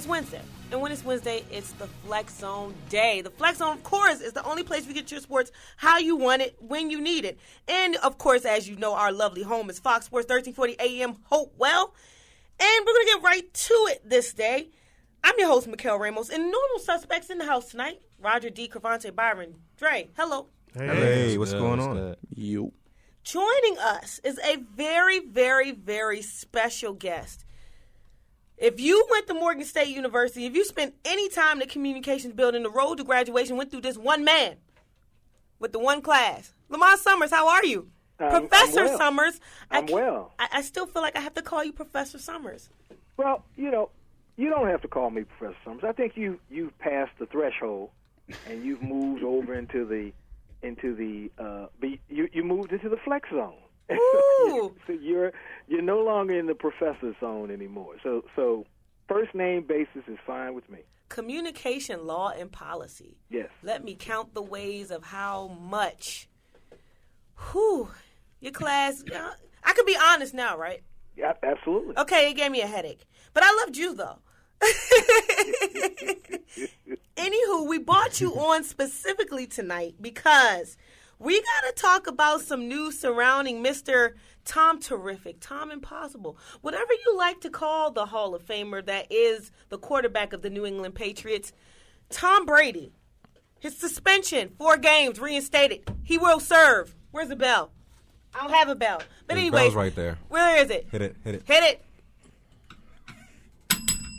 It's Wednesday. And when it's Wednesday, it's the Flex Zone day. The Flex Zone, of course, is the only place you get your sports how you want it, when you need it. And, of course, as you know, our lovely home is Fox Sports 1340 AM Hopewell. And we're going to get right to it this day. I'm your host, Mikhail Ramos, and normal suspects in the house tonight, Roger D. Cravante, Byron, Dre. Hello. Hey, what's going on? You. Joining us is a very, very, very special guest. If you went to Morgan State University, if you spent any time in the communications building, the road to graduation went through this one man with the one class. Lamonte Summers, how are you? Professor I'm well. Summers. I'm well. I still feel like I have to call you Professor Summers. Well, you don't have to call me Professor Summers. I think you've passed the threshold, and you've moved over into the you moved into the flex zone. Ooh. So you're no longer in the professor zone anymore. So first name basis is fine with me. Communication, law, and policy. Yes. Let me count the ways of how much. Your class. I could be honest now, right? Yeah, absolutely. Okay, it gave me a headache, but I loved you though. Anywho, we brought you on specifically tonight because we got to talk about some news surrounding Mr. Tom Terrific, Tom Impossible, whatever you like to call the Hall of Famer that is the quarterback of the New England Patriots, Tom Brady. His suspension, 4 games, reinstated. He will serve. Where's the bell? I don't have a bell. But anyway, bell's right there. Where is it? Hit it. Hit it.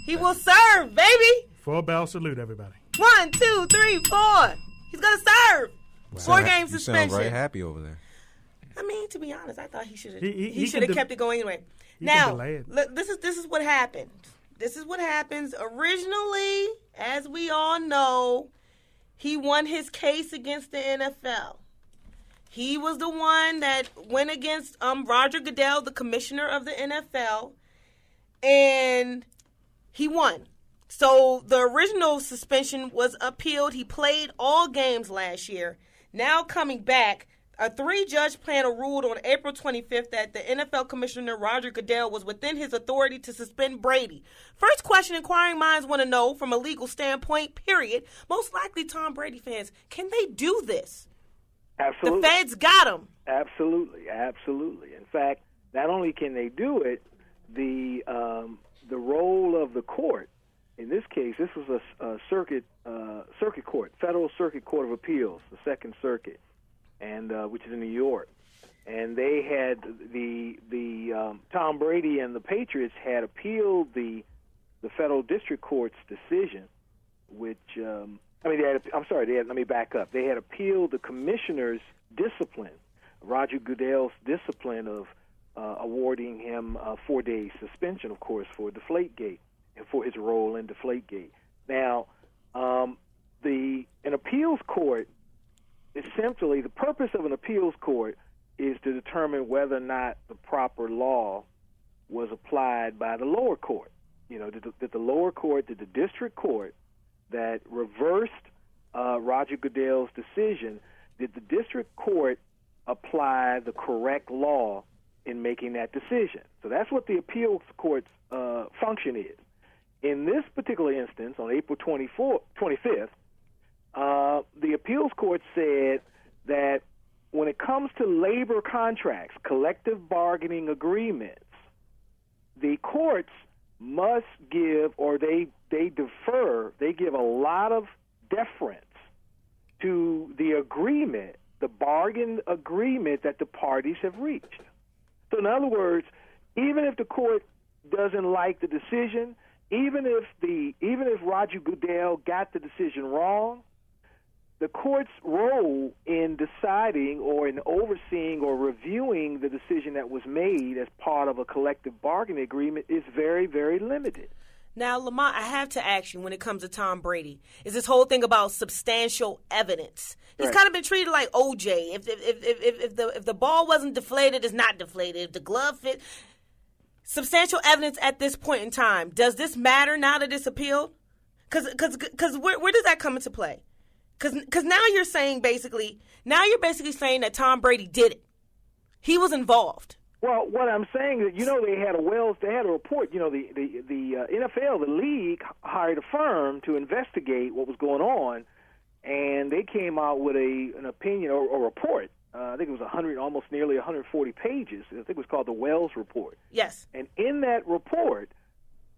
He will serve, baby. 4 bell salute, everybody. 1, 2, 3, 4. He's going to serve. Wow. 4 game You suspension. sound very happy over there. I mean, to be honest, I thought he should have. He He should have kept it going anyway. can Now, delay it. look, this is what happened. This is what happens. Originally, as we all know, he won his case against the NFL. He was the one that went against Roger Goodell, the commissioner of the NFL, and he won. So the original suspension was appealed. He played all games last year. Now coming back, a 3-judge panel ruled on April 25th that the NFL commissioner, Roger Goodell, was within his authority to suspend Brady. First question inquiring minds want to know from a legal standpoint, period. Most likely Tom Brady fans, can they do this? Absolutely. The feds got him. Absolutely. In fact, not only can they do it, the role of the court, in this case, this was a circuit court, Federal Circuit Court of Appeals, the Second Circuit, and which is in New York, and they had the Tom Brady and the Patriots had appealed the Federal District Court's decision, which let me back up. They had appealed the commissioner's discipline, Roger Goodell's discipline of awarding him a 4-day suspension, of course, for Deflategate and for his role in Deflategate. Now, an appeals court, essentially, the purpose of an appeals court is to determine whether or not the proper law was applied by the lower court. Did the lower court, did the district court that reversed Roger Goodell's decision, did the district court apply the correct law in making that decision? So that's what the appeals court's function is. In this particular instance, on April 25th, the appeals court said that when it comes to labor contracts, collective bargaining agreements, the courts must give, or they defer, they give a lot of deference to the agreement, the bargain agreement that the parties have reached. So in other words, even if the court doesn't like the decision, even if Roger Goodell got the decision wrong, the court's role in deciding or in overseeing or reviewing the decision that was made as part of a collective bargaining agreement is very, very limited. Now, Lamont, I have to ask you when it comes to Tom Brady, is this whole thing about substantial evidence. He's kind of been treated like OJ. If the ball wasn't deflated, it's not deflated. If the glove fit, substantial evidence at this point in time. Does this matter now that it's appealed? Because where does that come into play? Because now you're basically saying that Tom Brady did it. He was involved. Well, what I'm saying is, they had a report. The NFL, the league, hired a firm to investigate what was going on, and they came out with an opinion or report. I think it was almost nearly 140 pages. I think it was called the Wells Report. Yes. And in that report,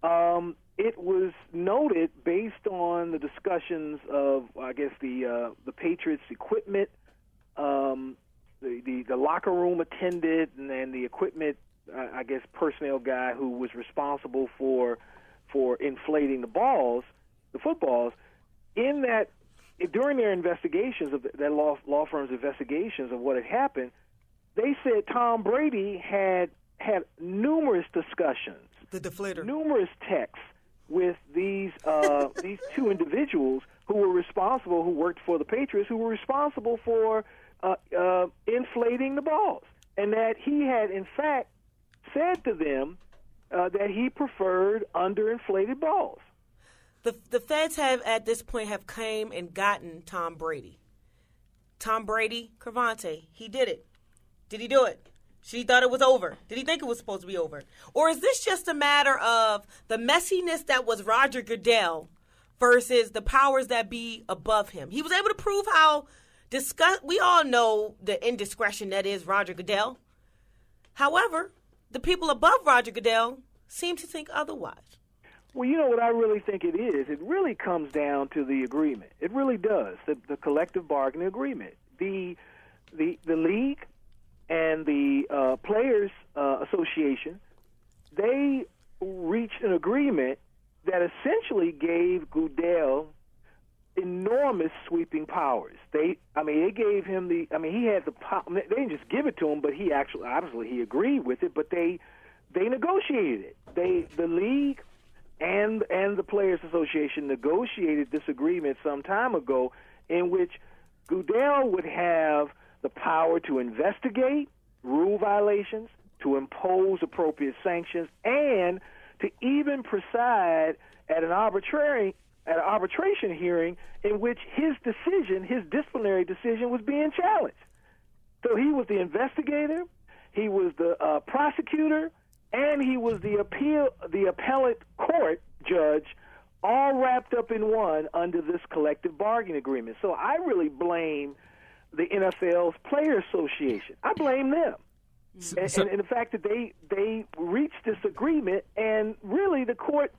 it was noted based on the discussions of, I guess, the Patriots' equipment, the locker room attendant, and then the equipment, I guess, personnel guy who was responsible for inflating the footballs. In that, during their investigations of that law firm's investigations of what had happened, they said Tom Brady had numerous discussions, the deflator, numerous texts with these two individuals who worked for the Patriots, who were responsible for inflating the balls, and that he had in fact said to them that he preferred underinflated balls. The feds have at this point have came and gotten Tom Brady. Tom Brady, Cravante, he did it. Did he do it? She thought it was over. Did he think it was supposed to be over? Or is this just a matter of the messiness that was Roger Goodell versus the powers that be above him? He was able to prove how we all know the indiscretion that is Roger Goodell. However, the people above Roger Goodell seem to think otherwise. Well, you know what I really think it is? It really comes down to the agreement. It really does, the collective bargaining agreement. The league and the Players Association, they reached an agreement that essentially gave Goodell enormous sweeping powers. They gave him he had the power. They didn't just give it to him, but he actually, obviously, he agreed with it. But they negotiated it. The league and the Players Association negotiated this agreement some time ago, in which Goodell would have the power to investigate rule violations, to impose appropriate sanctions, and to even preside at an arbitration hearing in which his disciplinary decision, was being challenged. So he was the investigator, he was the prosecutor, and he was the appellate court judge, all wrapped up in one under this collective bargaining agreement. So I really blame the NFL's Players Association. I blame them. And the fact that they reached this agreement, and really the court,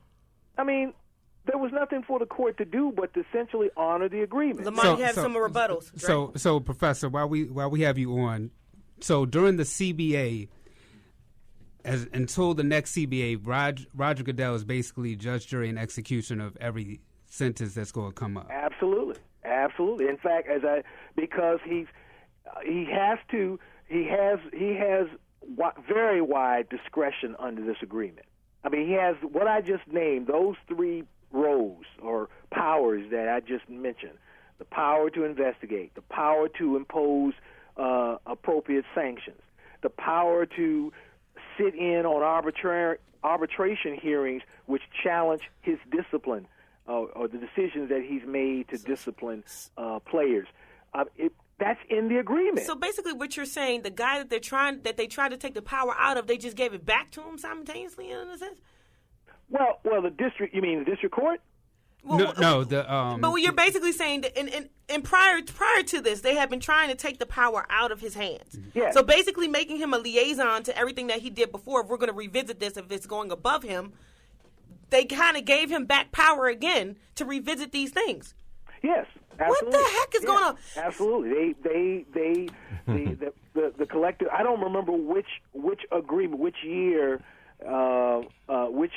there was nothing for the court to do but to essentially honor the agreement. Lamonte, you have some rebuttals. Right? So, Professor, while we have you on, so during the CBA, until the next CBA, Roger Goodell is basically judge, jury, and execution of every sentence that's going to come up. Absolutely. In fact, because he has very wide discretion under this agreement. He has what I just named, those three roles or powers that I just mentioned: the power to investigate, the power to impose appropriate sanctions, the power to sit in on arbitration hearings which challenge his discipline or the decisions that he's made to discipline players. That's in the agreement. So basically, what you're saying, the guy that they tried to take the power out of, they just gave it back to him simultaneously, in a sense. Well, the district. You mean the district court? Well, no. But what you're basically saying that, and prior to this, they had been trying to take the power out of his hands. Yes. So basically, making him a liaison to everything that he did before. If we're going to revisit this, if it's going above him, they kind of gave him back power again to revisit these things. Yes. Absolutely. What the heck is going on? Absolutely. The collective. I don't remember which agreement, which year, which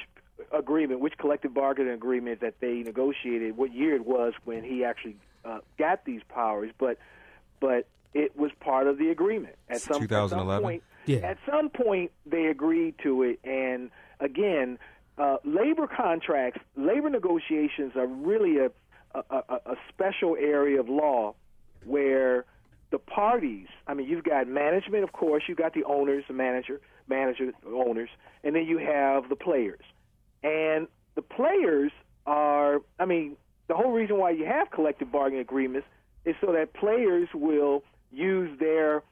collective bargaining agreement that they negotiated. What year it was when he actually got these powers, but it was part of the agreement. At some 2011. Point, At some point, they agreed to it, and again, labor contracts, labor negotiations are really a special area of law where the parties, you've got management, of course, you've got the owners, the manager, owners, and then you have the players. And the players are, the whole reason why you have collective bargaining agreements is so that players will use their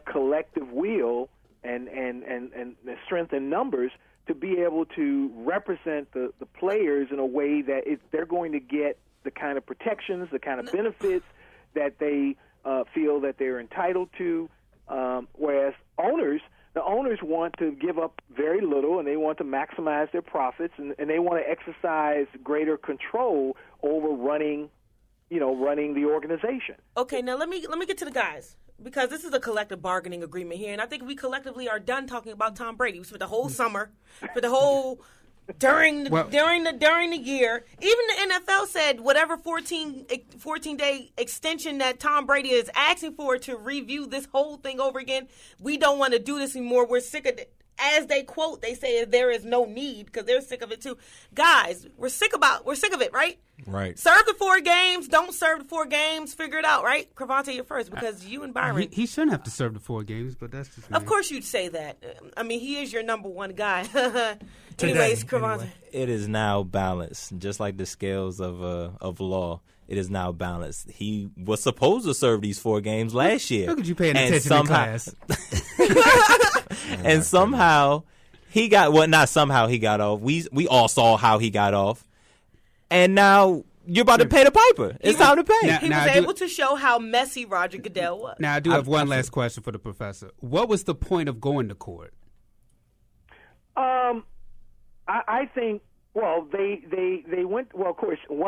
collective will and the strength in numbers to be able to represent the players in a way that they're going to get the kind of protections, the kind of benefits that they feel that they're entitled to, whereas the owners want to give up very little, and they want to maximize their profits, and they want to exercise greater control over running the organization. Okay, now let me get to the guys, because this is a collective bargaining agreement here, and I think we collectively are done talking about Tom Brady for the whole summer, for the whole during the year. Even the NFL said whatever 14-day extension that Tom Brady is asking for to review this whole thing over again, we don't want to do this anymore. We're sick of it. As they quote, they say there is no need, because they're sick of it too. Guys, we're sick of it, right? Right. Serve the 4 games. Don't serve the 4 games. Figure it out, right? Cravante, you're first, because you and Byron. He shouldn't have to serve the 4 games, but that's just me. Of course you'd say that. I mean, he is your number one guy. Anyways, Cravante. It is now balanced, just like the scales of law. It is now balanced. He was supposed to serve these 4 games last year. Look at you paying attention in class. And somehow he got not somehow he got off. We all saw how he got off. And now you're about to pay the piper. It's time to pay. He was able to show how messy Roger Goodell was. Now, I do have one last question for the professor. What was the point of going to court? I think, well, they went, well, of course, in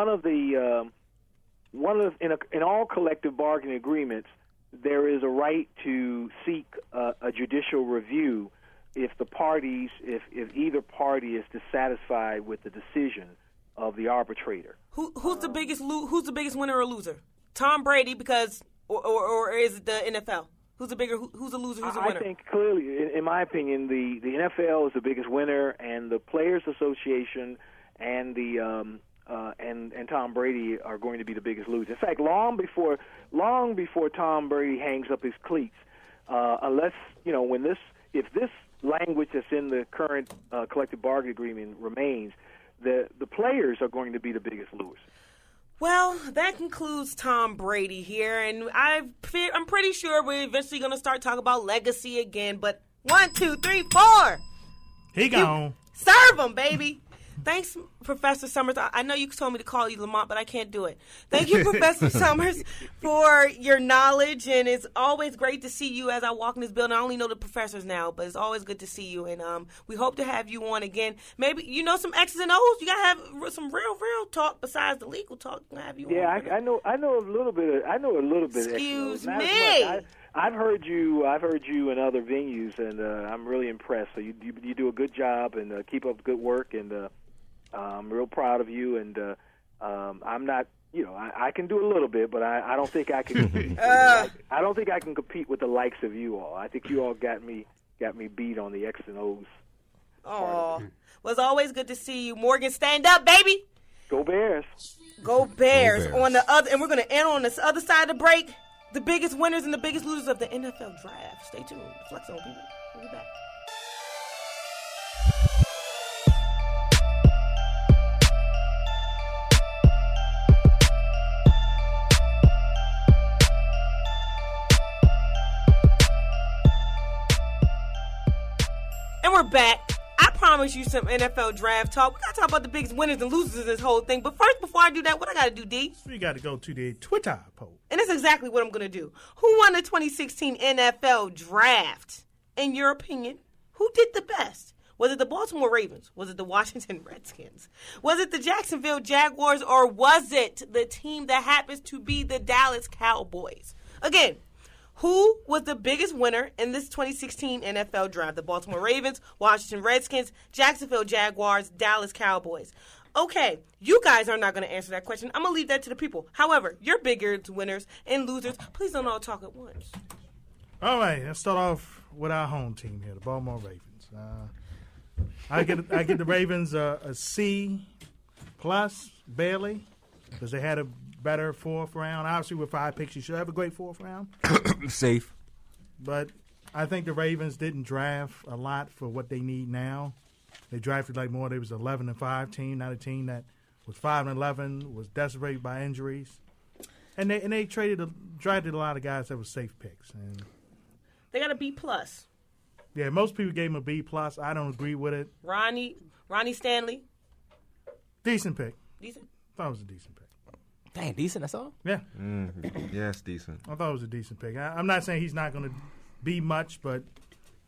all collective bargaining agreements, there is a right to seek a judicial review if either party is dissatisfied with the decision of the arbitrator. Who's the biggest winner or loser? Tom Brady, because or is it the NFL? Who's the loser? Who's the winner? I think clearly, in my opinion, the NFL is the biggest winner, and the Players Association and and Tom Brady are going to be the biggest loser. In fact, long before Tom Brady hangs up his cleats, unless if this language that's in the current collective bargaining agreement remains, the players are going to be the biggest losers. Well, that concludes Tom Brady here, and I'm pretty sure we're eventually going to start talking about legacy again. But 1, 2, 3, 4. He gone. Serve him, baby. Thanks, Professor Summers. I know you told me to call you Lamont, but I can't do it. Thank you, Professor Summers, for your knowledge, and it's always great to see you as I walk in this building. I only know the professors now, but it's always good to see you, and we hope to have you on again. Maybe some X's and O's. You got to have some real talk besides the legal talk. Have you on. I know a little bit. Excuse me. I've heard you in other venues, and I'm really impressed. So you do a good job, and keep up the good work, and I'm real proud of you, and I'm not, I can do a little bit, but I don't think I can. I don't think I can compete with the likes of you all. I think you all got me beat on the X and O's. Oh, well, it's always good to see you, Morgan. Stand up, baby. Go Bears. Go Bears. On the other, and we're gonna end on this other side of the break. The biggest winners and the biggest losers of the NFL draft. Stay tuned. Flex on, people. We'll be back. And we're back. I promise you some NFL draft talk. We got to talk about the biggest winners and losers of this whole thing. But first, before I do that, what I got to do, D? We got to go to the Twitter poll. And that's exactly what I'm going to do. Who won the 2016 NFL draft? In your opinion, who did the best? Was it the Baltimore Ravens? Was it the Washington Redskins? Was it the Jacksonville Jaguars? Or was it the team that happens to be the Dallas Cowboys? Again, who was the biggest winner in this 2016 NFL draft? The Baltimore Ravens, Washington Redskins, Jacksonville Jaguars, Dallas Cowboys. Okay, you guys are not going to answer that question. I'm going to leave that to the people. However, your biggest winners and losers, please don't all talk at once. All right, let's start off with our home team here, the Baltimore Ravens. I get the Ravens a C+, barely, because they had a better 4th round. Obviously, with 5 picks, you should have a great 4th round. Safe. But I think the Ravens didn't draft a lot for what they need now. They drafted like more. They was 11-5 team, not a team that was 5-11, was decimated by injuries, and they drafted a lot of guys that were safe picks. And they got a B+. Yeah, most people gave him a B+. I don't agree with it. Ronnie Stanley. Decent pick. Decent. Thought it was a decent pick. Dang, decent, that's all? Yeah. Yeah, it's decent. I thought it was a decent pick. I'm not saying he's not going to be much, but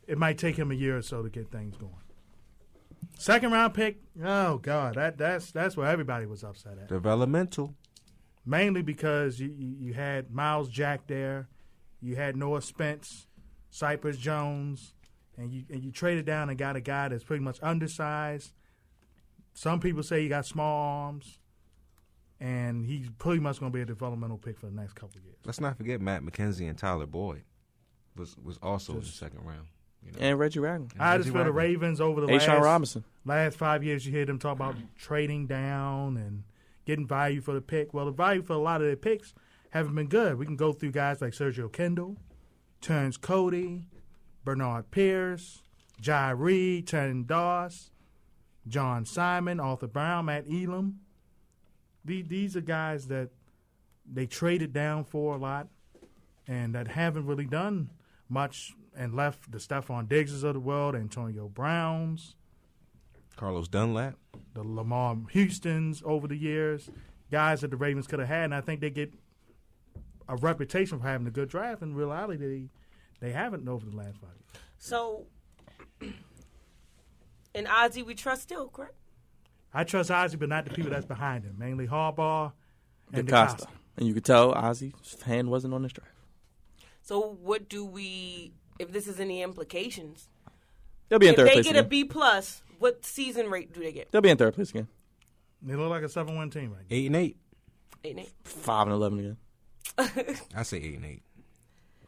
it might take him a year or so to get things going. Second round pick, oh God, that's where everybody was upset at. Developmental. Mainly because you had Miles Jack there, you had Noah Spence, Cypress Jones, and you traded down and got a guy that's pretty much undersized. Some people say he got small arms, and he's pretty much going to be a developmental pick for the next couple of years. Let's not forget Matt McKenzie and Tyler Boyd was also in the second round. You know? And Reggie Wagner. I just feel the Ravens over the A'Shawn Robinson. last 5 years, you hear them talk about trading down and getting value for the pick. Well, the value for a lot of their picks haven't been good. We can go through guys like Sergio Kendall, Terrence Cody, Bernard Pierce, Jai Reed, Terrence Doss, John Simon, Arthur Brown, Matt Elam. These are guys that they traded down for a lot and that haven't really done much and left the Stephon Diggses of the world, Antonio Browns, Carlos Dunlap, the Lamar Houstons over the years, guys that the Ravens could have had, and I think they get a reputation for having a good draft. In reality, they haven't over the last 5 years. So, in Ozzie, we trust still, correct? I trust Ozzie, but not the people that's behind him, mainly Harbaugh and DeCosta. DeCosta. And you could tell Ozzie's hand wasn't on this draft. So, what do we, if this is any implications? They'll be in third If place they get a again. B+, what season rate do they get? They'll be in third place again. They look like a 7-1 team right now. 8-8. 8-8. 5-11 again. I say 8-8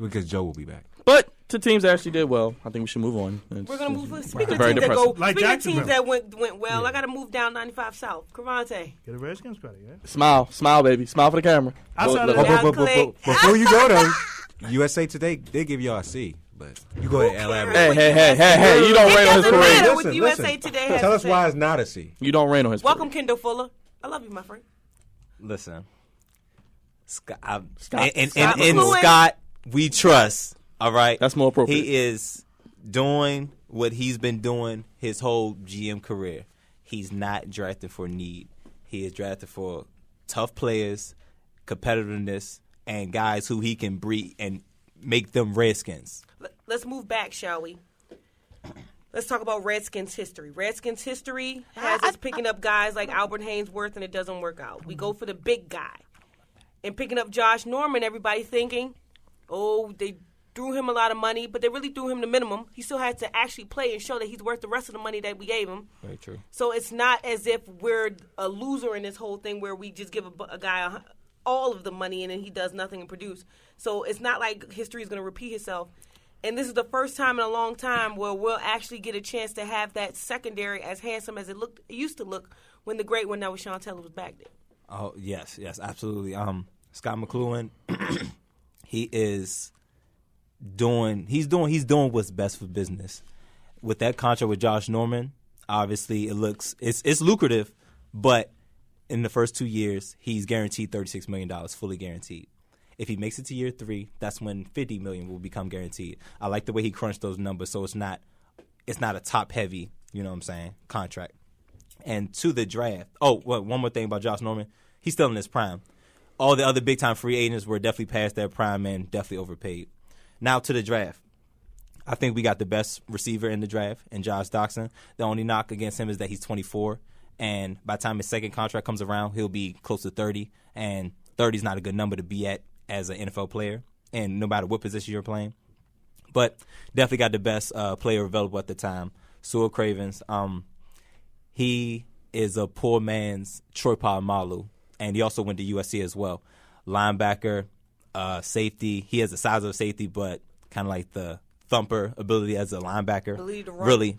because Joe will be back. But to teams that actually did well, I think we should move on. We're gonna move. Speaking of very teams that go, depressing. Like speaking of teams Jacksonville. that went well, I got to move down 95 South. Cravante. Get a Redskins credit, yeah. Smile, baby. Smile for the camera. Outside of Look, that- look, Before you go though, USA Today they give y'all a C, but you go ahead and elaborate. Hey, you don't It rain on his doesn't parade. matter what USA Today has Tell to us say. why it's not a C. You don't rain on his Welcome, parade. Kendall Fuller. I love you, my friend. Listen, Scott, Scott. in Scott McCloughan. Scott, we trust. All right, That's more appropriate. He is doing what he's been doing his whole GM career. He's not drafted for need. He is drafted for tough players, competitiveness, and guys who he can breed and make them Redskins. Let's move back, shall we? Let's talk about Redskins history. Redskins history has us picking up guys like Albert Haynesworth, and it doesn't work out. We go for the big guy. And picking up Josh Norman, everybody thinking, oh, they threw him a lot of money, but they really threw him the minimum. He still had to actually play and show that he's worth the rest of the money that we gave him. Very true. So it's not as if we're a loser in this whole thing where we just give a guy all of the money and then he does nothing and produce. So it's not like history is going to repeat itself. And this is the first time in a long time where we'll actually get a chance to have that secondary as handsome as it used to look when the great one that was Sean Taylor was back there. Oh yes, absolutely. Scott McCloughan, he's doing what's best for business. With that contract with Josh Norman, obviously it's lucrative, but in the first 2 years, he's guaranteed $36 million, fully guaranteed. If he makes it to year 3, that's when $50 million will become guaranteed. I like the way he crunched those numbers, so it's not a top heavy, you know what I'm saying, contract. And to the draft. Oh, well, one more thing about Josh Norman, he's still in his prime. All the other big time free agents were definitely past their prime and definitely overpaid. Now to the draft. I think we got the best receiver in the draft in Josh Doxson. The only knock against him is that he's 24, and by the time his second contract comes around, he'll be close to 30, and 30 is not a good number to be at as an NFL player, and no matter what position you're playing. But definitely got the best player available at the time, Sewell Cravens. He is a poor man's Troy Polamalu, and he also went to USC as well. Linebacker, safety. He has the size of a safety, but kind of like the thumper ability as a linebacker. Ability to run. Really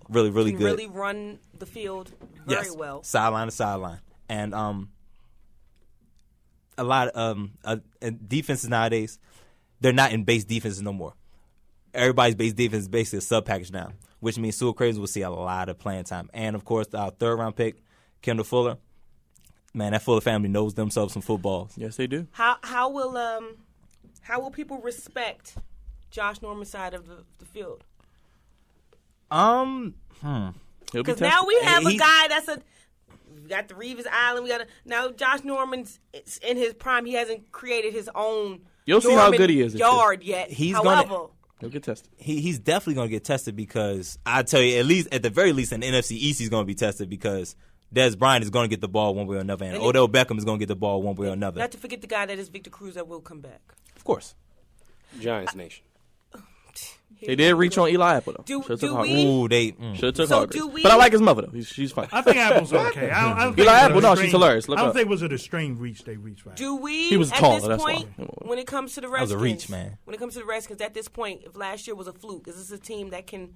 Can good. really run the field very Yes, well. sideline to sideline. And a lot of defenses nowadays, they're not in base defenses no more. Everybody's base defense is basically a sub package now, which means Sewell Cravens will see a lot of playing time. And of course, our third round pick, Kendall Fuller. Man, that Fuller family knows themselves some football. Yes, they do. How will people respect Josh Norman's side of the field? He'll be Because tested. now we have a guy we got the Reeves Island. Now Josh Norman's in his prime. He hasn't created his own. You'll see how good he is. Yard yet. However, he'll get tested. He's definitely going to get tested because I tell you, at the very least, in the NFC East, he's going to be tested because Dez Bryant is going to get the ball one way or another, and Odell Beckham is going to get the ball one way or another. Not to forget the guy that is Victor Cruz that will come back. Of course. Giants Nation. They did reach on Eli Apple, though. Do Should've took we- Hargrave. Ooh, they. Should've took So Hargrave. do we- But I like his mother, though. She's fine. I think Apple's okay. I don't think Eli it was Apple, an no, she's extreme- hilarious. Look I don't up. think it was an extreme reach they reached right. Do we, He was at taller, this that's point, why. when it comes to the was Redskins, a reach, man. When it comes to the Redskins, at this point, if last year was a fluke, is this a team that can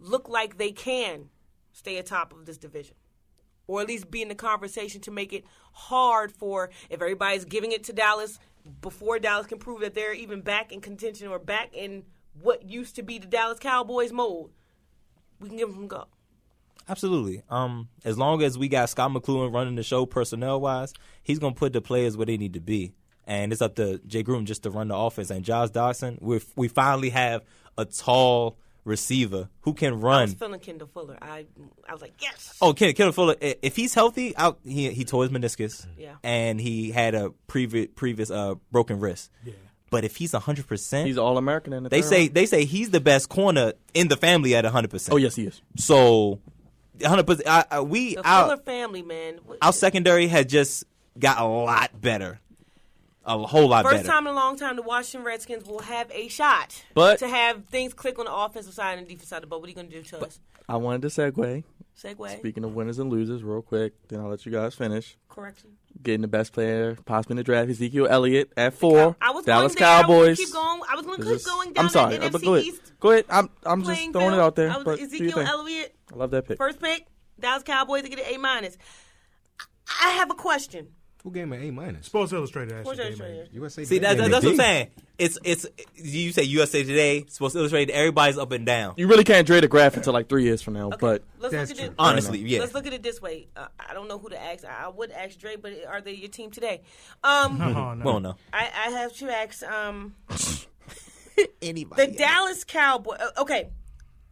look like they can stay atop of this division? Or at least be in the conversation to make it hard for, if everybody's giving it to Dallas, before Dallas can prove that they're even back in contention or back in what used to be the Dallas Cowboys mold, we can give them a go. Absolutely. As long as we got Scott McCloughan running the show personnel-wise, he's going to put the players where they need to be. And it's up to Jay Gruden just to run the offense. And Josh Dawson, we finally have a tall receiver who can run. I was feeling Kendall Fuller. I was like, yes. Oh, Kendall Fuller, if he's healthy, he tore his meniscus. Yeah. And he had a previous broken wrist. Yeah. But if he's 100%, He's All-American in the they third say round. they say he's the best corner in the family at 100%. Oh, yes, he is. So 100%. The Fuller family, man. Our secondary had just got a lot better. A whole lot better. First time in a long time, the Washington Redskins will have a shot But- to have things click on the offensive side and the defensive side of the ball. What are you going to do to us? I wanted to segue. Speaking of winners and losers, real quick, then I'll let you guys finish. Correction. Getting the best player possibly in the draft, Ezekiel Elliott at 4. I was Dallas going there. I was Cowboys. going to keep going. I was going to keep going down I'm sorry, the but NFC go ahead. East. Go ahead. I'm just playing throwing it field. out there. I was But do your Ezekiel thing. Elliott, I love that pick. first pick. Dallas Cowboys to get an A-. I have a question. Who gave him an A-? Sports Illustrated actually Sports gave me. Illustrated. USA See, Today. that's what I'm saying. It's you say USA Today, Sports Illustrated. Everybody's up and down. You really can't trade a graph until like 3 years from now. But Let's That's look at true. it. Honestly, yeah. Let's look at it this way. I don't know who to ask. I would ask Dre, but are they your team today? Oh, no. Well, no. I have to ask Anybody. the Dallas Cowboys. Okay,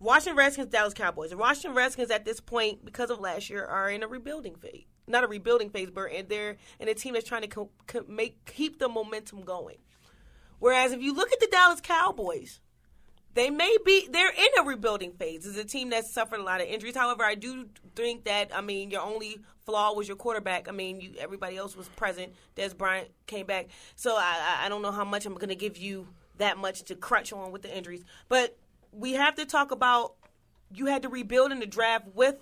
Washington Redskins, Dallas Cowboys. The Washington Redskins at this point, because of last year, are in a rebuilding phase. Not a rebuilding phase, but they're in a team that's trying to keep the momentum going. Whereas if you look at the Dallas Cowboys, they're in a rebuilding phase. It's a team that's suffered a lot of injuries. However, I do think that, your only flaw was your quarterback. Everybody else was present. Dez Bryant came back. So I don't know how much I'm going to give you that much to crutch on with the injuries. But we have to talk about, you had to rebuild in the draft with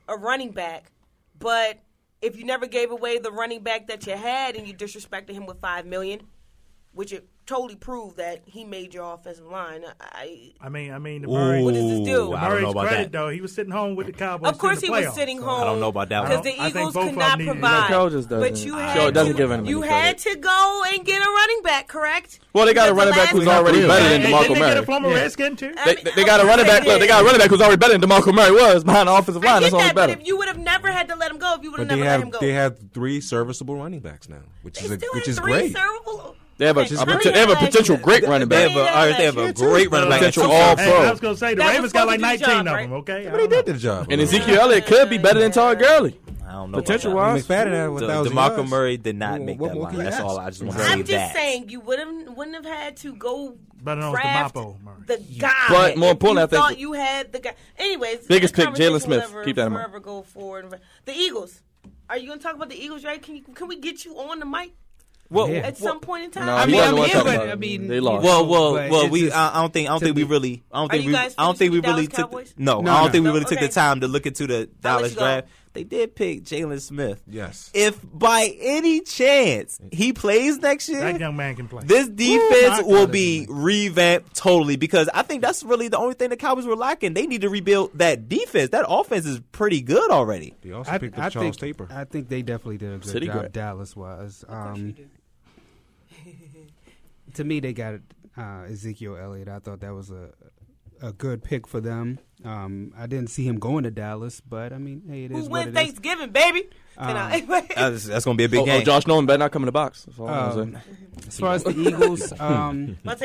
a running back. But if you never gave away the running back that you had and you disrespected him with $5 million, which it totally proved that he made your offensive line. I mean, the Murray. What does this do? I don't Murray's know about credit that. though, he was sitting home with the Cowboys. Of course, in he the was playoffs, sitting so. home. I don't know about that Because one. the I think Eagles both could of not them needed- provide. Joe just doesn't. But you Joe had doesn't give anybody you credit. had to go and get a running back, correct? Well, they got a Because the running back who's last already couple better of than years- DeMarco Didn't they get Murray. a former Redskin too? They got a running back. Look, they got a running back who's already better than DeMarco Murray was behind the offensive I line. get That's only that, but better. if you would have never had to let him go, if you would have But never let him go. they have 3 serviceable running backs now, which They still is had 3 great. servable. They have a Okay, how many they have a last potential year? great running They back. have a great running back. Potential Two all firsts. Hey, pro. I was gonna say the That was Ravens got like supposed to do the 19 job, of them. right? Okay, But they did the job. And Ezekiel Elliott could be better than Todd Gurley. I don't know. Potential about wise. McFadden had 1,000 DeMarco yards. Murray did not make What that more line. can you That's ask? all. I just want to I'm say just that. saying you wouldn't have had to go Better known as draft DeMarco Murray. the guy. But more if importantly, you I think thought the- you had the guy. Anyways, Biggest this pick, Jalen conversation will Smith. never- Keep that in mind. forever go forward. The Eagles. Are you going to talk about the Eagles, right? Can we get you on the mic Well, Yeah. at some point in time? No, I he mean, doesn't want to talk but, about it. I mean, They lost. Well, But it's we. just- I don't think we really. I don't Are think you we. guys I don't think we finished with the really Dallas took. Cowboys? No, No, I don't no. think we really No? took the Okay. time to look into the I'll let Dallas you go. draft. They did pick Jalen Smith. Yes. If by any chance he plays next year, That young man can play. this defense my will God. be revamped totally, because I think that's really the only thing the Cowboys were lacking. They need to rebuild that defense. That offense is pretty good already. They also picked up Charles Taper. I think they definitely did a good City job, grad. Dallas-wise. To me, they got Ezekiel Elliott. I thought that was a good pick for them. I didn't see him going to Dallas, but I mean, hey, it is Who what wins it Thanksgiving, baby? That's going to be a big game. Josh Norman better not come in the box. That's all I'm saying. As far as the Eagles,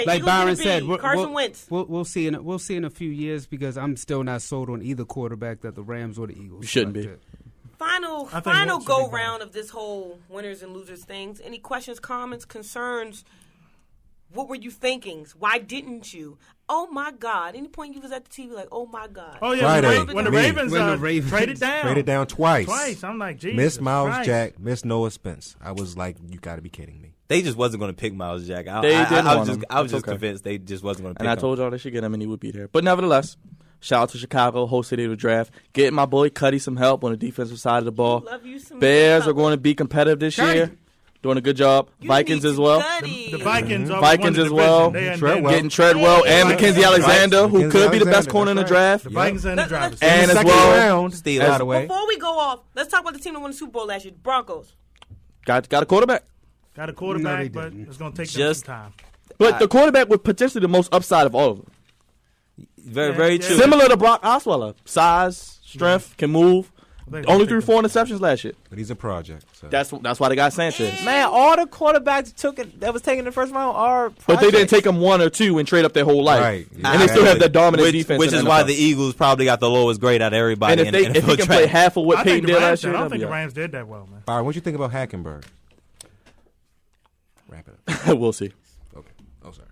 like Byron said, Carson Wentz. We'll see in a few years because I'm still not sold on either quarterback that the Rams or the Eagles. You shouldn't be. Final go round of this whole winners and losers things. Any questions, comments, concerns? What were you thinking? Why didn't you? Oh my God! Any point you was at the TV like, oh my God. Oh yeah, Friday, when the Ravens traded down twice. I'm like, Jesus Miss Miles Christ. Jack, Miss Noah Spence. I was like, you got to be kidding me. They just wasn't going to pick Miles Jack. I was just convinced they just wasn't going to pick him. And I told y'all they should get him and he would be there. But nevertheless, shout out to Chicago, host city of the draft. Getting my boy Cuddy some help on the defensive side of the ball. Love you some Bears are going to be competitive this year. Doing a good job. Vikings as well. The Vikings Vikings as well. Getting Treadwell and Mackenzie Alexander, who could be the best corner in the draft. The Vikings and the drivers. And as well, before we go off, let's talk about the team that won the Super Bowl last year, the Broncos. Got a quarterback. Got a quarterback, but it's going to take them some time. But the quarterback with potentially the most upside of all of them. Very true. Similar to Brock Osweiler. Size, strength, can move. Only threw 4 interceptions last year. But he's a project. So. That's why they got Sanchez. Man, all the quarterbacks that was taken in the first round are projects. But they didn't take them 1 or 2 and trade up their whole life. Right. And they still have the dominant defense. Which is why the Eagles probably got the lowest grade out of everybody. And if he can play half of what Peyton did last year, I don't think the Rams did that well, man. All right, what do you think about Hackenberg? Wrap it up. We'll see. Okay. Oh, sorry.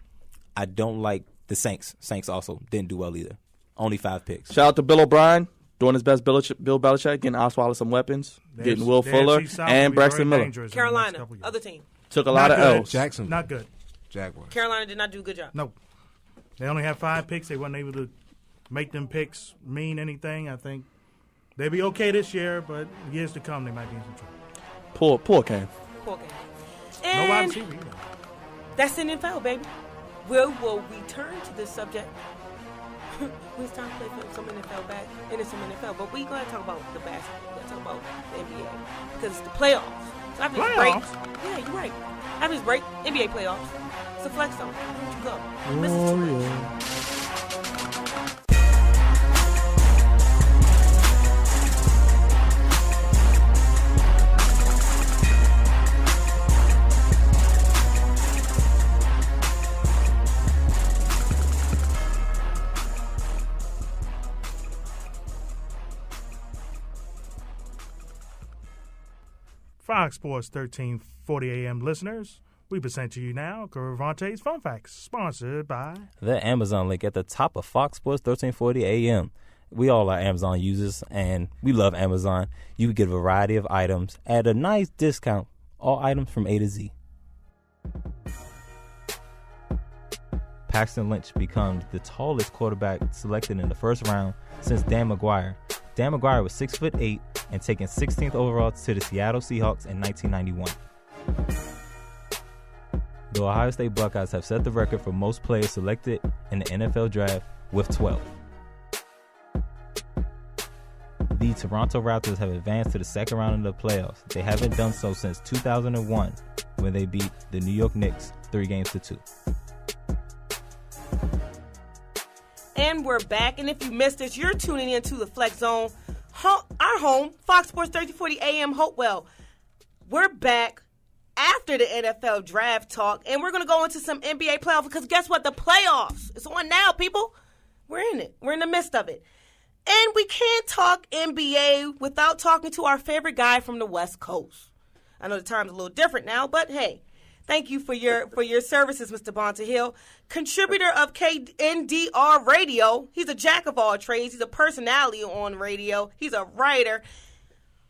I don't like the Saints. Saints also didn't do well either. Only 5 picks. Shout out to Bill O'Brien. Doing his best, Bill Belichick, getting Osweiler some weapons, getting Will Fuller and Braxton Miller. Carolina, other team. Took a lot of L's. Jackson. Not good. Jaguars. Carolina did not do a good job. No. They only have 5 picks. They weren't able to make them picks mean anything. I think they'll be okay this year, but years to come, they might be in some trouble. Poor Cam. Poor Cam. No wide And receiver either. that's the NFL, baby. We will return to this subject. It's time to play for some NFL back and it's some NFL. But we gotta talk about the basketball. We gotta talk about the NBA because it's the playoffs. So after this break, yeah, you're right. After this break, NBA playoffs. It's a flex zone. Where you go? Fox Sports 1340 AM listeners, we present to you now Caravante's Fun Facts, sponsored by the Amazon link at the top of Fox Sports 1340 AM. We all are Amazon users, and we love Amazon. You can get a variety of items at a nice discount, all items from A to Z. Paxton Lynch becomes the tallest quarterback selected in the first round since Dan McGuire. Dan McGuire was 6'8" and taken 16th overall to the Seattle Seahawks in 1991. The Ohio State Buckeyes have set the record for most players selected in the NFL draft with 12. The Toronto Raptors have advanced to the second round of the playoffs. They haven't done so since 2001 when they beat the New York Knicks 3-2. And we're back. And if you missed us, you're tuning into the Flex Zone, our home, Fox Sports 1340 AM Hopewell. We're back after the NFL draft talk, and we're going to go into some NBA playoffs because guess what? The playoffs. It's on now, people. We're in it. We're in the midst of it. And we can't talk NBA without talking to our favorite guy from the West Coast. I know the time's a little different now, but hey. Thank you for your services, Mr. Bonta Hill, contributor of KNBR Radio. He's a jack of all trades. He's a personality on radio. He's a writer.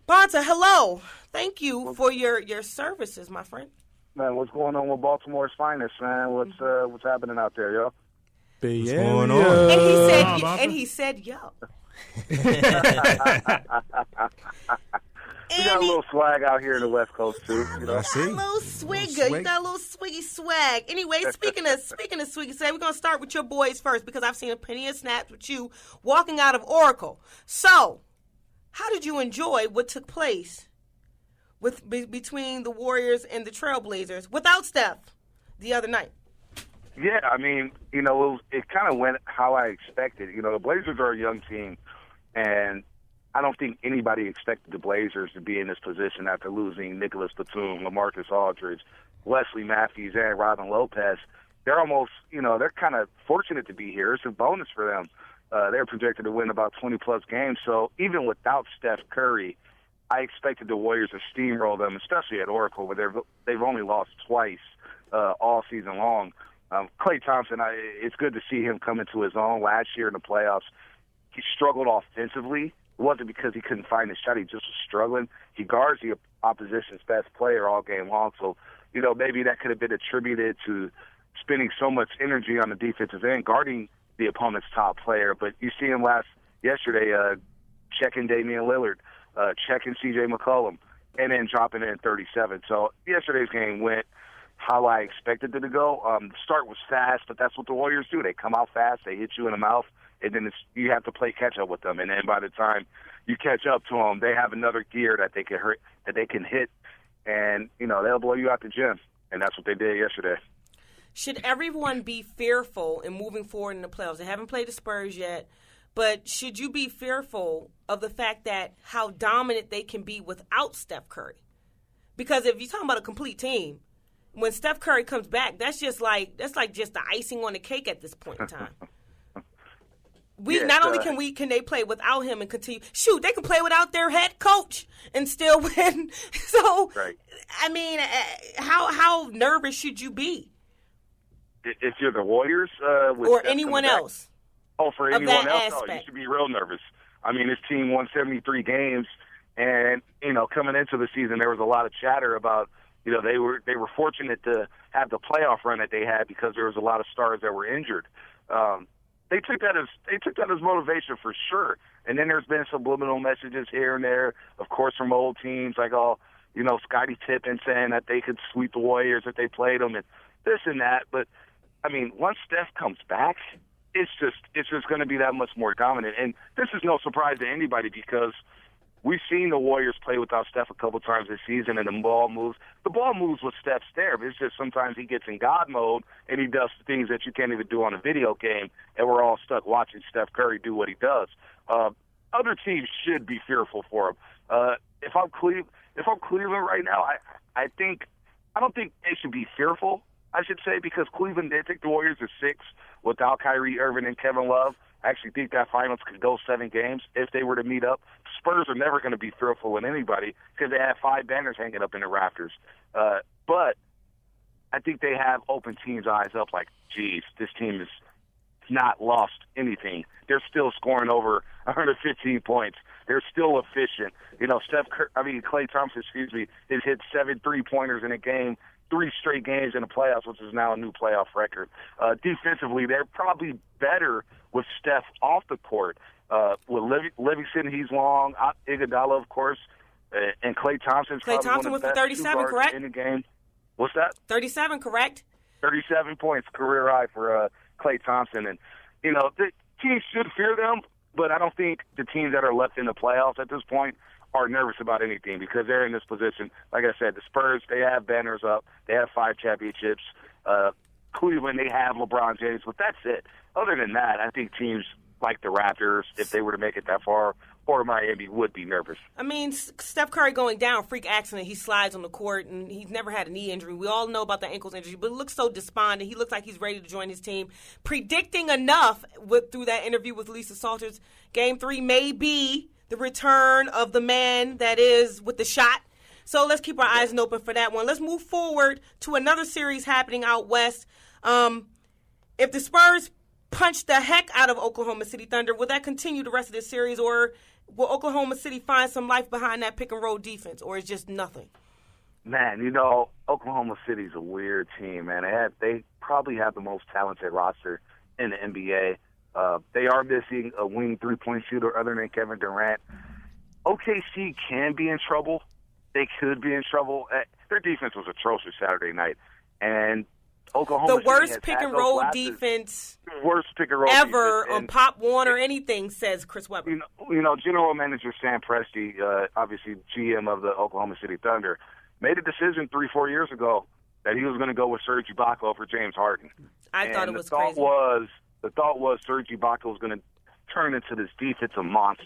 Bonta, hello. Thank you for your services, my friend. Man, what's going on with Baltimore's finest, man? What's happening out there, yo? What's going on? And he said, yo. We got a little swag out here in the West Coast too. You know? I see. A little swigger. You got a little swiggy swag. Anyway, speaking of swiggy swag, we're gonna start with your boys first because I've seen plenty of snaps with you walking out of Oracle. So, how did you enjoy what took place between the Warriors and the Trailblazers without Steph the other night? Yeah, I mean, it kind of went how I expected. The Blazers are a young team, and I don't think anybody expected the Blazers to be in this position after losing Nicholas Batum, LaMarcus Aldridge, Wesley Matthews, and Robin Lopez. They're almost, they're kind of fortunate to be here. It's a bonus for them. They're projected to win about 20-plus games. So even without Steph Curry, I expected the Warriors to steamroll them, especially at Oracle, where they've only lost twice all season long. Klay Thompson, it's good to see him come into his own. Last year in the playoffs, he struggled offensively. It wasn't because he couldn't find his shot. He just was struggling. He guards the opposition's best player all game long. So, maybe that could have been attributed to spending so much energy on the defensive end, guarding the opponent's top player. But you see him yesterday checking Damian Lillard, checking C.J. McCollum, and then dropping in 37. So yesterday's game went how I expected it to go. The start was fast, but that's what the Warriors do. They come out fast, they hit you in the mouth, and then you have to play catch-up with them. And then by the time you catch up to them, they have another gear that they can hit, and, they'll blow you out the gym. And that's what they did yesterday. Should everyone be fearful in moving forward in the playoffs? They haven't played the Spurs yet, but should you be fearful of the fact that how dominant they can be without Steph Curry? Because if you're talking about a complete team, when Steph Curry comes back, that's like just the icing on the cake at this point in time. Not only can they play without him and continue. Shoot, they can play without their head coach and still win. So, right. I mean, how nervous should you be? If you're the Warriors, or anyone else. For anyone else, you should be real nervous. I mean, this team won 73 games, and coming into the season, there was a lot of chatter about. They were fortunate to have the playoff run that they had because there was a lot of stars that were injured. They took that as motivation for sure. And then there's been subliminal messages here and there, of course, from old teams like Scottie Pippen saying that they could sweep the Warriors if they played them and this and that. But I mean, once Steph comes back, it's just going to be that much more dominant. And this is no surprise to anybody because we've seen the Warriors play without Steph a couple times this season, and the ball moves. The ball moves with Steph's there, but it's just sometimes he gets in God mode, and he does things that you can't even do on a video game, and we're all stuck watching Steph Curry do what he does. Other teams should be fearful for him. If I'm Cleveland right now, I don't think they should be fearful, I should say, because Cleveland did take the Warriors to 6 without Kyrie Irving and Kevin Love. I actually think that finals could go 7 games if they were to meet up. Spurs are never going to be fearful with anybody because they have 5 banners hanging up in the rafters. But I think they have opened teams' eyes up like, geez, this team has not lost anything. They're still scoring over 115 points. They're still efficient. Klay Thompson, has hit 7 3-pointers in a game, 3 straight games in the playoffs, which is now a new playoff record. Defensively, they're probably better with Steph off the court. With Livingston, he's long. Iguodala, of course, and Klay Thompson. Klay Thompson was for 37, correct? In the game. What's that? 37, correct? 37 points, career high for Klay Thompson. And, the teams should fear them, but I don't think the teams that are left in the playoffs at this point are nervous about anything because they're in this position. Like I said, the Spurs, they have banners up. They have 5 championships. Cleveland, they have LeBron James, but that's it. Other than that, I think teams like the Raptors, if they were to make it that far, or Miami would be nervous. I mean, Steph Curry going down, freak accident. He slides on the court, and he's never had a knee injury. We all know about the ankles injury, but it looks so despondent. He looks like he's ready to join his team. Predicting enough through that interview with Lisa Salters, Game 3 may be the return of the man that is with the shot. So let's keep our eyes open for that one. Let's move forward to another series happening out west. If the Spurs punch the heck out of Oklahoma City Thunder, will that continue the rest of this series, or will Oklahoma City find some life behind that pick-and-roll defense, or is just nothing? Man, Oklahoma City's a weird team, man. They probably have the most talented roster in the NBA. They are missing a wing three-point shooter other than Kevin Durant. OKC can be in trouble. They could be in trouble. Their defense was atrocious Saturday night, and Oklahoma the City worst pick-and-roll defense ever on Pop Warner, anything, says Chris Webber. General Manager Sam Presti, obviously GM of the Oklahoma City Thunder, made a decision 3-4 years ago that he was going to go with Serge Ibaka over James Harden. I thought it was crazy. The thought was Serge Ibaka was going to turn into this defensive monster,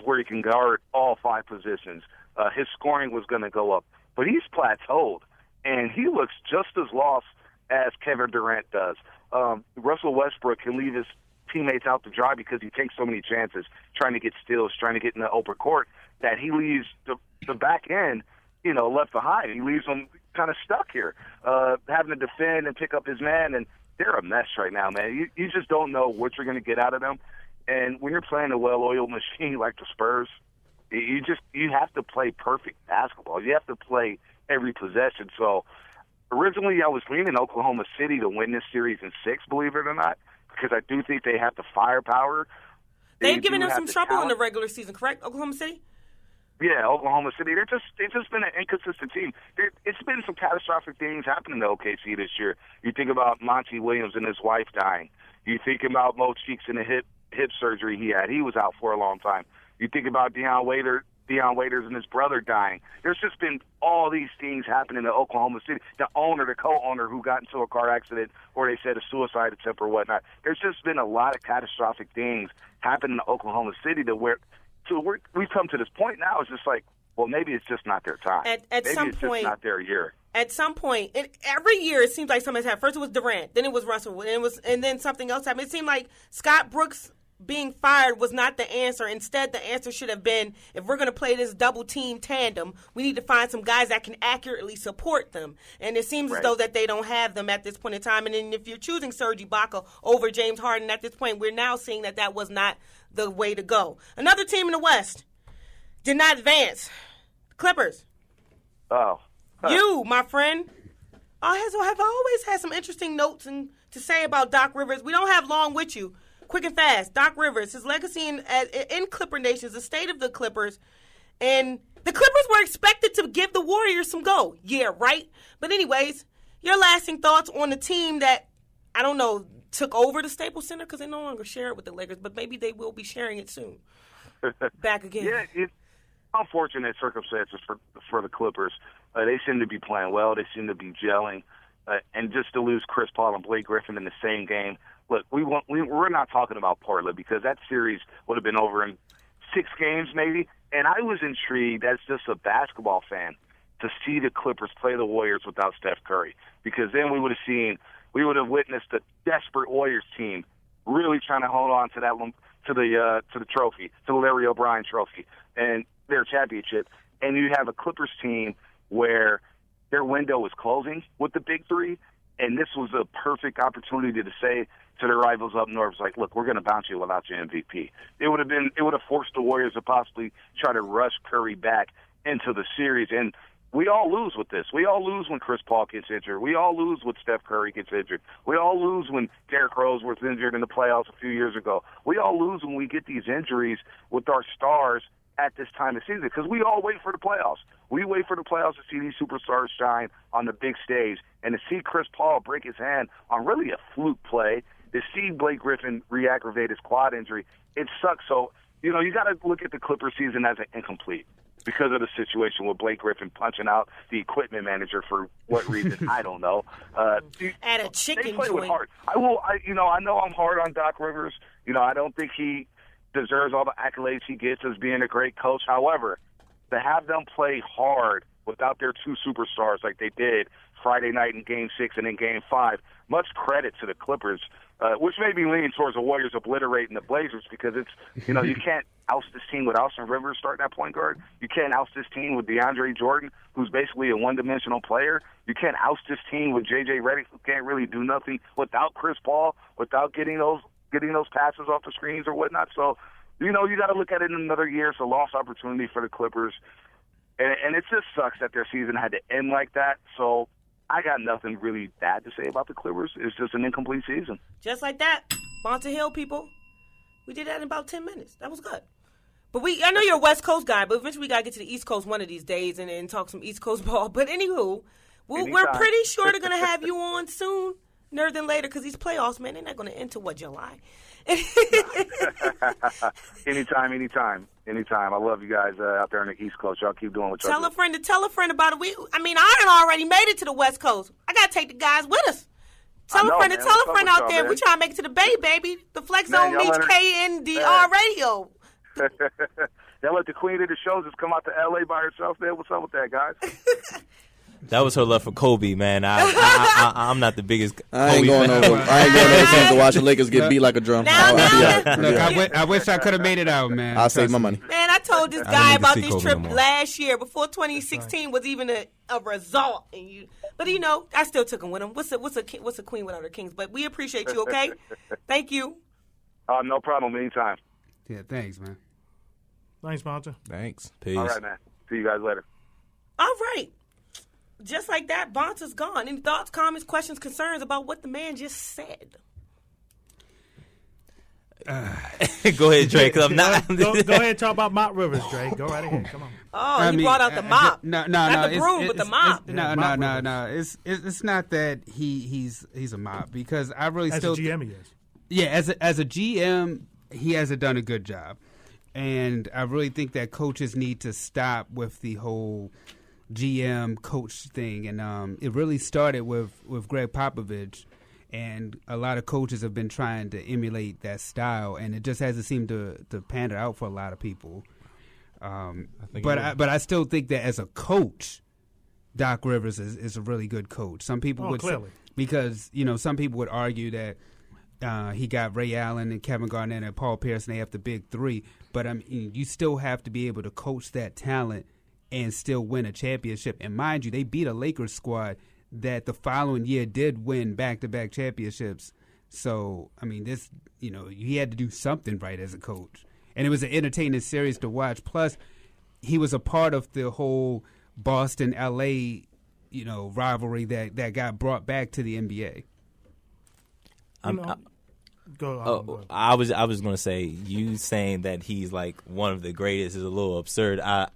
where he can guard all 5 positions. His scoring was going to go up. But he's plateaued, and he looks just as lost as Kevin Durant does. Russell Westbrook can leave his teammates out to dry because he takes so many chances, trying to get steals, trying to get in the open court, that he leaves the back end, left behind. He leaves them kind of stuck here, having to defend and pick up his man, and they're a mess right now, man. You just don't know what you're going to get out of them. And when you're playing a well-oiled machine like the Spurs, you have to play perfect basketball. You have to play every possession. So originally I was leaning Oklahoma City to win this series in 6, believe it or not, because I do think they have the firepower. They've given them some trouble in the regular season, correct, Oklahoma City? Yeah, Oklahoma City. They've just been an inconsistent team. It's been some catastrophic things happening to OKC this year. You think about Monty Williams and his wife dying. You think about Mo Cheeks and the hip surgery he had. He was out for a long time. You think about Deion Waiters and his brother dying. There's just been all these things happening to Oklahoma City. The co-owner who got into a car accident, or they said a suicide attempt or whatnot. There's just been a lot of catastrophic things happening to Oklahoma City we've come to this point now. It's just like, well, maybe it's just not their time. Maybe it's just not their year. At some point, every year it seems like something's happened. First it was Durant, then it was Russell, and then something else happened. It seemed like Scott Brooks being fired was not the answer. Instead, the answer should have been, if we're going to play this double-team tandem, we need to find some guys that can accurately support them. And it seems as though that they don't have them at this point in time. And then if you're choosing Serge Ibaka over James Harden at this point, we're now seeing that was not the way to go. Another team in the West did not advance. Clippers. Oh. You, my friend. Have always had some interesting notes to say about Doc Rivers. We don't have long with you. Quick and fast, Doc Rivers, his legacy in Clipper Nation is the state of the Clippers. And the Clippers were expected to give the Warriors some go. Yeah, right? But anyways, your lasting thoughts on the team that, I don't know, took over the Staples Center because they no longer share it with the Lakers, but maybe they will be sharing it soon. Back again. Yeah, it's unfortunate circumstances for the Clippers. They seem to be playing well. They seem to be gelling. And just to lose Chris Paul and Blake Griffin in the same game, look, we're not talking about Portland because that series would have been over in 6 games maybe. And I was intrigued as just a basketball fan to see the Clippers play the Warriors without Steph Curry, because then we would have witnessed a desperate Warriors team really trying to hold on to the trophy, to the Larry O'Brien trophy and their championship. And you have a Clippers team where their window is closing with the big 3. And this was a perfect opportunity to say to their rivals up north, like, look, we're going to bounce you without your MVP. It would have forced the Warriors to possibly try to rush Curry back into the series. And we all lose with this. We all lose when Chris Paul gets injured. We all lose when Steph Curry gets injured. We all lose when Derrick Rose was injured in the playoffs a few years ago. We all lose when we get these injuries with our stars at this time of season, because we all wait for the playoffs. We wait for the playoffs to see these superstars shine on the big stage, and to see Chris Paul break his hand on really a fluke play, to see Blake Griffin re-aggravate his quad injury, it sucks. So, you got to look at the Clippers season as an incomplete because of the situation with Blake Griffin punching out the equipment manager for what reason, I don't know. At a chicken they play joint. With heart. I know I'm hard on Doc Rivers. I don't think he deserves all the accolades he gets as being a great coach. However, to have them play hard without their 2 superstars like they did Friday night in Game 6 and in Game 5, much credit to the Clippers, which may be leaning towards the Warriors obliterating the Blazers, because it's, you can't oust this team with Austin Rivers starting at point guard. You can't oust this team with DeAndre Jordan, who's basically a one-dimensional player. You can't oust this team with J.J. Redick, who can't really do nothing, without Chris Paul, without getting those passes off the screens or whatnot. So, you got to look at it in another year. It's a lost opportunity for the Clippers. And it just sucks that their season had to end like that. So I got nothing really bad to say about the Clippers. It's just an incomplete season. Just like that. Bonta Hill, people. We did that in about 10 minutes. That was good. But I know you're a West Coast guy, but eventually we got to get to the East Coast one of these days and talk some East Coast ball. But anywho, we're pretty sure they're going to have you on soon. Sooner than later, because these playoffs, man, they're not going to end till, July? Anytime. I love you guys out there on the East Coast. Y'all keep doing what y'all do. Tell a friend about it. I already made it to the West Coast. I got to take the guys with us. Tell a friend out there. We trying to make it to the Bay, baby. The Flex Zone meets KNBR Radio. Y'all let the queen of the show just come out to L.A. by herself there? What's up with that, guys? That was her love for Kobe, man. I'm not the biggest I ain't Kobe going fan. to watch the Lakers get beat like a drum. Look, I wish I could have made it out, man. I'll save my money. Man, I told this guy about this Kobe trip no more. last year before 2016 was even a result. But I still took him with him. What's a queen without her kings? But we appreciate you. Okay, thank you. No problem. Anytime. Yeah, thanks, man. Thanks, Bonta. Thanks. Peace. All right, man. See you guys later. All right. Just like that, Bonta's gone. Any thoughts, comments, questions, concerns about what the man just said? Go ahead, Drake. I'm not. Go ahead and talk about Mott Rivers, Drake. Go right ahead. Come on. Oh, he brought out the mop. Not the broom, but the mop. No. It's not that he's a mop because I really As still a GM, he is. Yeah, as a GM, he hasn't done a good job, and I really think that coaches need to stop with the whole GM coach thing, and it really started with Greg Popovich, and a lot of coaches have been trying to emulate that style, and it just hasn't seemed to pan out for a lot of people. But I still think that as a coach, Doc Rivers is a really good coach. Some people would clearly. say, because some people would argue that he got Ray Allen and Kevin Garnett and Paul Pierce, and they have the big three. But I mean, you still have to be able to coach that talent and still win a championship. And mind you, they beat a Lakers squad that the following year did win back-to-back championships. So, I mean, he had to do something right as a coach. And it was an entertaining series to watch. Plus, he was a part of the whole Boston-LA, rivalry that got brought back to the NBA. Go. I was going to say, you saying that he's like one of the greatest is a little absurd. I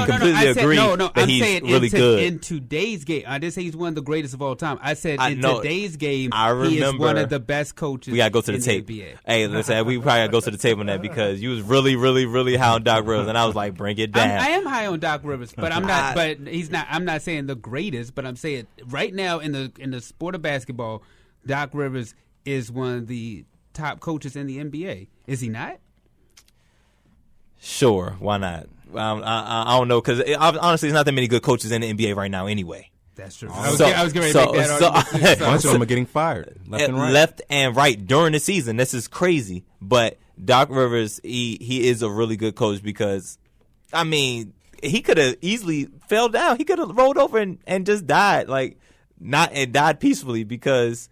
completely agree that I'm he's saying really good. In today's game, I didn't say he's one of the greatest of all time. I said today's game, he is one of the best coaches. We got to go to the tape. NBA. Hey, listen, we probably got to go to the tape on that because you was really, really, really high on Doc Rivers, and I was like, bring it down. I am high on Doc Rivers, but I'm not. But he's not. I'm not saying the greatest, but I'm saying right now in the sport of basketball, Doc Rivers is one of the top coaches in the NBA. Is he not? Sure, why not? I don't know because honestly, there's not that many good coaches in the NBA right now anyway. That's true. I was getting ready to make that argument. A bunch of them are getting fired left and right during the season. This is crazy. But Doc Rivers, he is a really good coach because, I mean, he could have easily fell down. He could have rolled over and just died, died peacefully because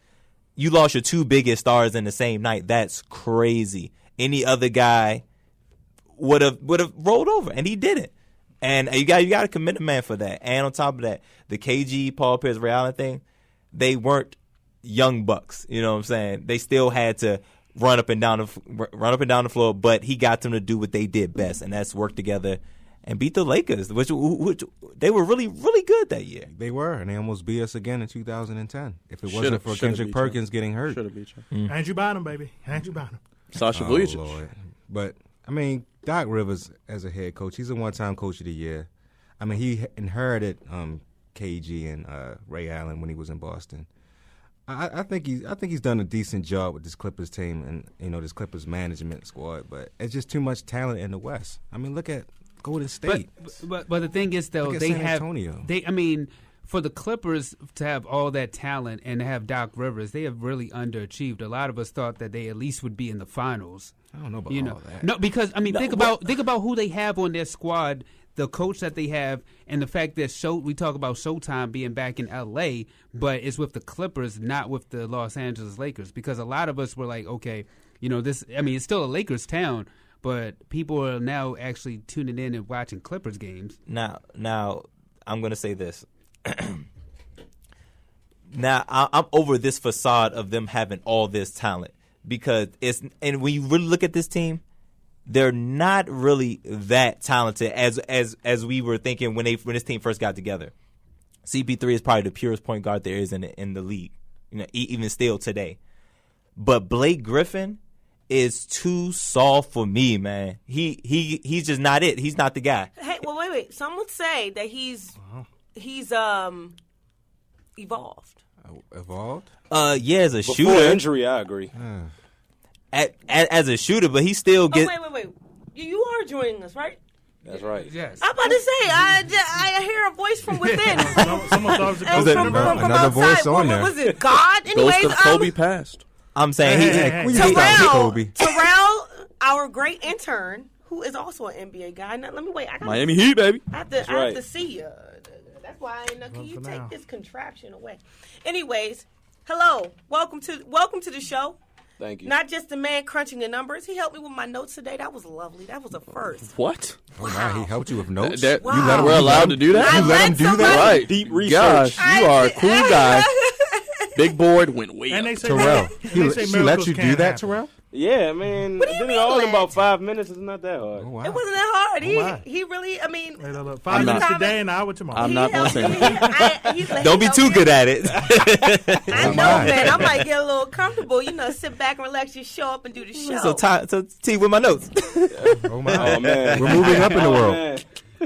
you lost your two biggest stars in the same night. That's crazy. Any other guy would have rolled over, and he didn't. And you got to commend a man for that. And on top of that, the KG, Paul Pierce, Ray Allen thing, they weren't young bucks. You know what I'm saying? They still had to run up and down the floor, but he got them to do what they did best, and that's work together and beat the Lakers, which they were really, really good that year. They were, and they almost beat us again in 2010. If it wasn't for Kendrick Perkins getting hurt. Should have beat you. Andrew Bynum, baby. Andrew Bynum. Sasha Vujacic. Lord. But, I mean, Doc Rivers as a head coach, he's a one-time coach of the year. I mean, he inherited KG and Ray Allen when he was in Boston. I think he's done a decent job with this Clippers team and this Clippers management squad, but it's just too much talent in the West. I mean, look at Golden State. But the thing is, though, look at they San have Antonio. For the Clippers to have all that talent and to have Doc Rivers, they have really underachieved. A lot of us thought that they at least would be in the finals. I don't know about all that. No, because think about who they have on their squad, the coach that they have, and the fact that we talk about Showtime being back in L.A., but it's with the Clippers, not with the Los Angeles Lakers. Because a lot of us were like, okay, it's still a Lakers town, but people are now actually tuning in and watching Clippers games. Now I'm going to say this. Now I'm over this facade of them having all this talent because and when you really look at this team, they're not really that talented as we were thinking when this team first got together. CP3 is probably the purest point guard there is in the league, even still today. But Blake Griffin is too soft for me, man. He's just not it. He's not the guy. Hey, well, wait. Some would say that he's evolved. Evolved? Yeah, as a Before shooter. injury, I agree. As a shooter, but he still gets. Wait. You are joining us, right? That's right. Yes. I'm about to say, I hear a voice from within. Someone thought it was a And ghost. from another outside. voice on What there. was it? God? Ghost Anyways, of Kobe passed. I'm saying Hey, We hey. just got Terrell, Kobe. Terrell, our great intern, who is also an NBA guy. Now, let me wait. Miami Heat, baby. I have to right. see you. That's why I know. Can you for take now. this contraption away? Anyways, hello, welcome to the show. Thank you. Not just the man crunching the numbers. He helped me with my notes today. That was lovely. That was a first. What? Oh, wow, he helped you with notes. That- Wow. You let him- We're you allowed let to him- do that? I You let him do somebody- that? Right. Deep research. Gosh, you are a cool guy. Big board went way And up. they say Terrell, they say she let miracles you do can that, happen. Terrell? Yeah, man. What do you Did mean, it all in lad? about 5 minutes. It's not that hard. Oh, wow. It wasn't that hard. wow. He really. I mean, Hey, look, I'm 5 minutes not- today, an hour tomorrow. I'm not going to say that. Don't be too good at it. I know, mine. man. I might get a little comfortable. Sit back and relax, just show up and do the show. so T with my notes. Oh, my. Oh, man. We're moving up in the Oh, world. man.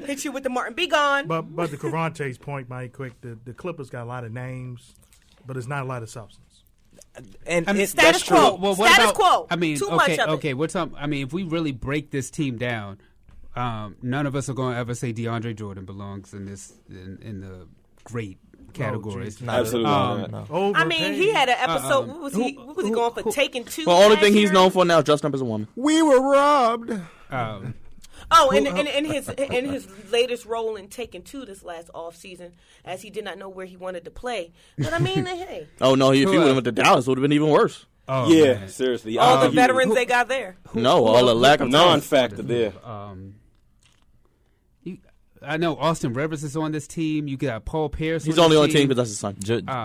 Hit you with the Martin. Be gone. But to Caronte's point, Mike, quick, the Clippers got a lot of names, but it's not a lot of substance. And Status that's true. quo. Well, what Status about, quo. I mean, Too much okay, of it. okay. If we really break this team down, none of us are going to ever say DeAndre Jordan belongs in the great categories. geez. Absolutely not. No. I mean, he had an episode. What was he going for? Taking two. Well, only last thing he's year? known for now, dressing up as a woman. We were robbed. Oh, in his latest role in Taken Two this last off season, as he did not know where he wanted to play. But I mean, hey, Oh, no, if he would have went to Dallas, it would have been even worse. Oh, Yeah, man. seriously. all the veterans they got there. No, all the lack of talent. Non-factor there. I know Austin Rivers is on this team. You got Paul Pierce. He's on only this on the team because that's his son.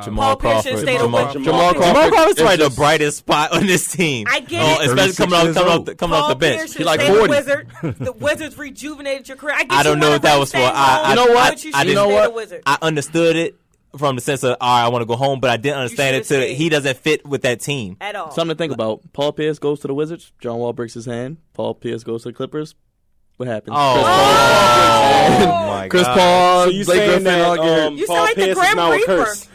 Jamal Paul Pierce should Crawford. stay Jamal, away. Jamal Crawford Crawford's is right the just- brightest spot on this team. I get it. especially 36 coming off years old. coming off the bench. Pierce He should like stay the 40. Wizard. The Wizards rejuvenated your career. I, get I don't you know wanna what that run was the for. same I- role, You know what? but you I should didn't- stay you know the what? Wizard. I understood it from the sense of, all right, I want to go home, but I didn't understand it should've to stayed. he doesn't fit with that team. At all. Something to think about. Paul Pierce goes to the Wizards. John Wall breaks his hand. Paul Pierce goes to the Clippers. What happens? Oh my Chris God. Paul, So you Blake saying Griffin, all that get You sound Paul like the Pierce is Grim now a Reaper. curse?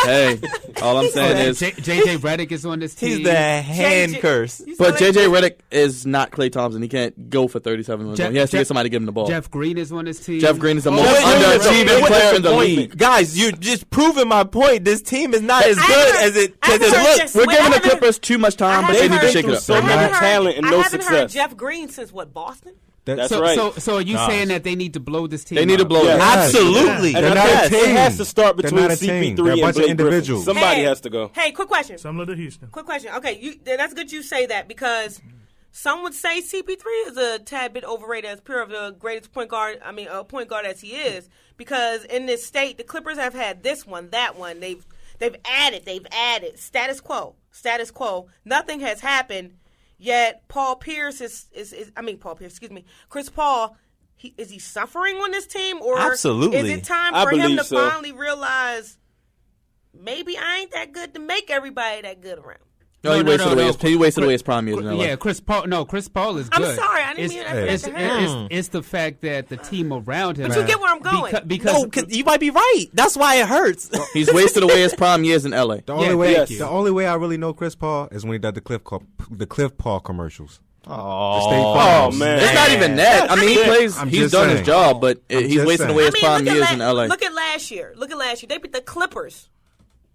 Hey, all I'm saying is, JJ Redick is on this team. He's the hand JJ curse. You but sound like- JJ Redick is not Klay Thompson. He can't go for 37 minutes. He has to get somebody to give him the ball. Jeff Green is on this team. Jeff Green is the most Wait, underachieving what's player the in the point? league. Guys, you're just proving my point. This team is not as I good haven't- as it I haven't heard looks. Jeff- We're Wait, giving I the haven't- Clippers too much time, but I they haven't need to heard shake it up. so I much haven't heard- talent and I no haven't heard success. Jeff Green since what, Boston? That's so, right. So are you saying that they need to blow this team They need to up? blow Yeah. it. Absolutely. And They're I not think a team. it has to start They're between not a team. They're a CP3 and bunch of Blake Griffin. individuals. Somebody has to go. Hey, quick question. Similar to Houston. Quick question. Okay, that's good you say that because some would say CP3 is a tad bit overrated as pure of the greatest point guard as he is, because in this state the Clippers have had this one, that one. They've added status quo. Nothing has happened. Yet Paul Pierce Chris Paul, is he suffering on this team, or Absolutely. is it time I for him believe to so. finally realize maybe I ain't that good to make everybody that good around? No, he wasted away his prime years in LA. Yeah, Chris Paul is I'm good. sorry, I didn't mean that to hurt. It's the fact that the team around him. But you get where I'm going. Because No, 'cause you might be right. That's why it hurts. He's wasted away his prime years in LA. The only way I really know Chris Paul is when he did the Cliff Paul commercials. The State Oh, Farm. man. It's not even that. I mean, I'm he's just done saying. his job, but I'm he's just wasting saying. away his prime years in LA. Look at last year. They beat the Clippers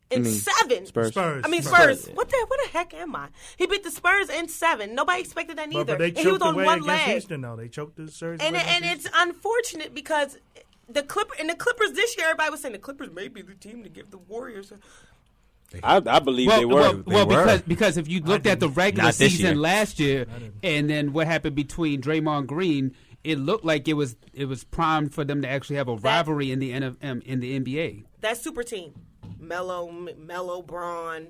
in 7. Spurs. Spurs. What the heck am I? He beat the Spurs in 7. Nobody expected that neither. But they And he was choked on away one against leg. Houston, though. They choked the series And away against it's Houston. unfortunate because the Clippers this year, everybody was saying the Clippers may be the team to give the Warriors. I believe they were. Because if you looked at the regular Not this season year. last year, and then what happened between Draymond Green, it looked like it was primed for them to actually have a rivalry in the NBA. That super team, Melo, Braun,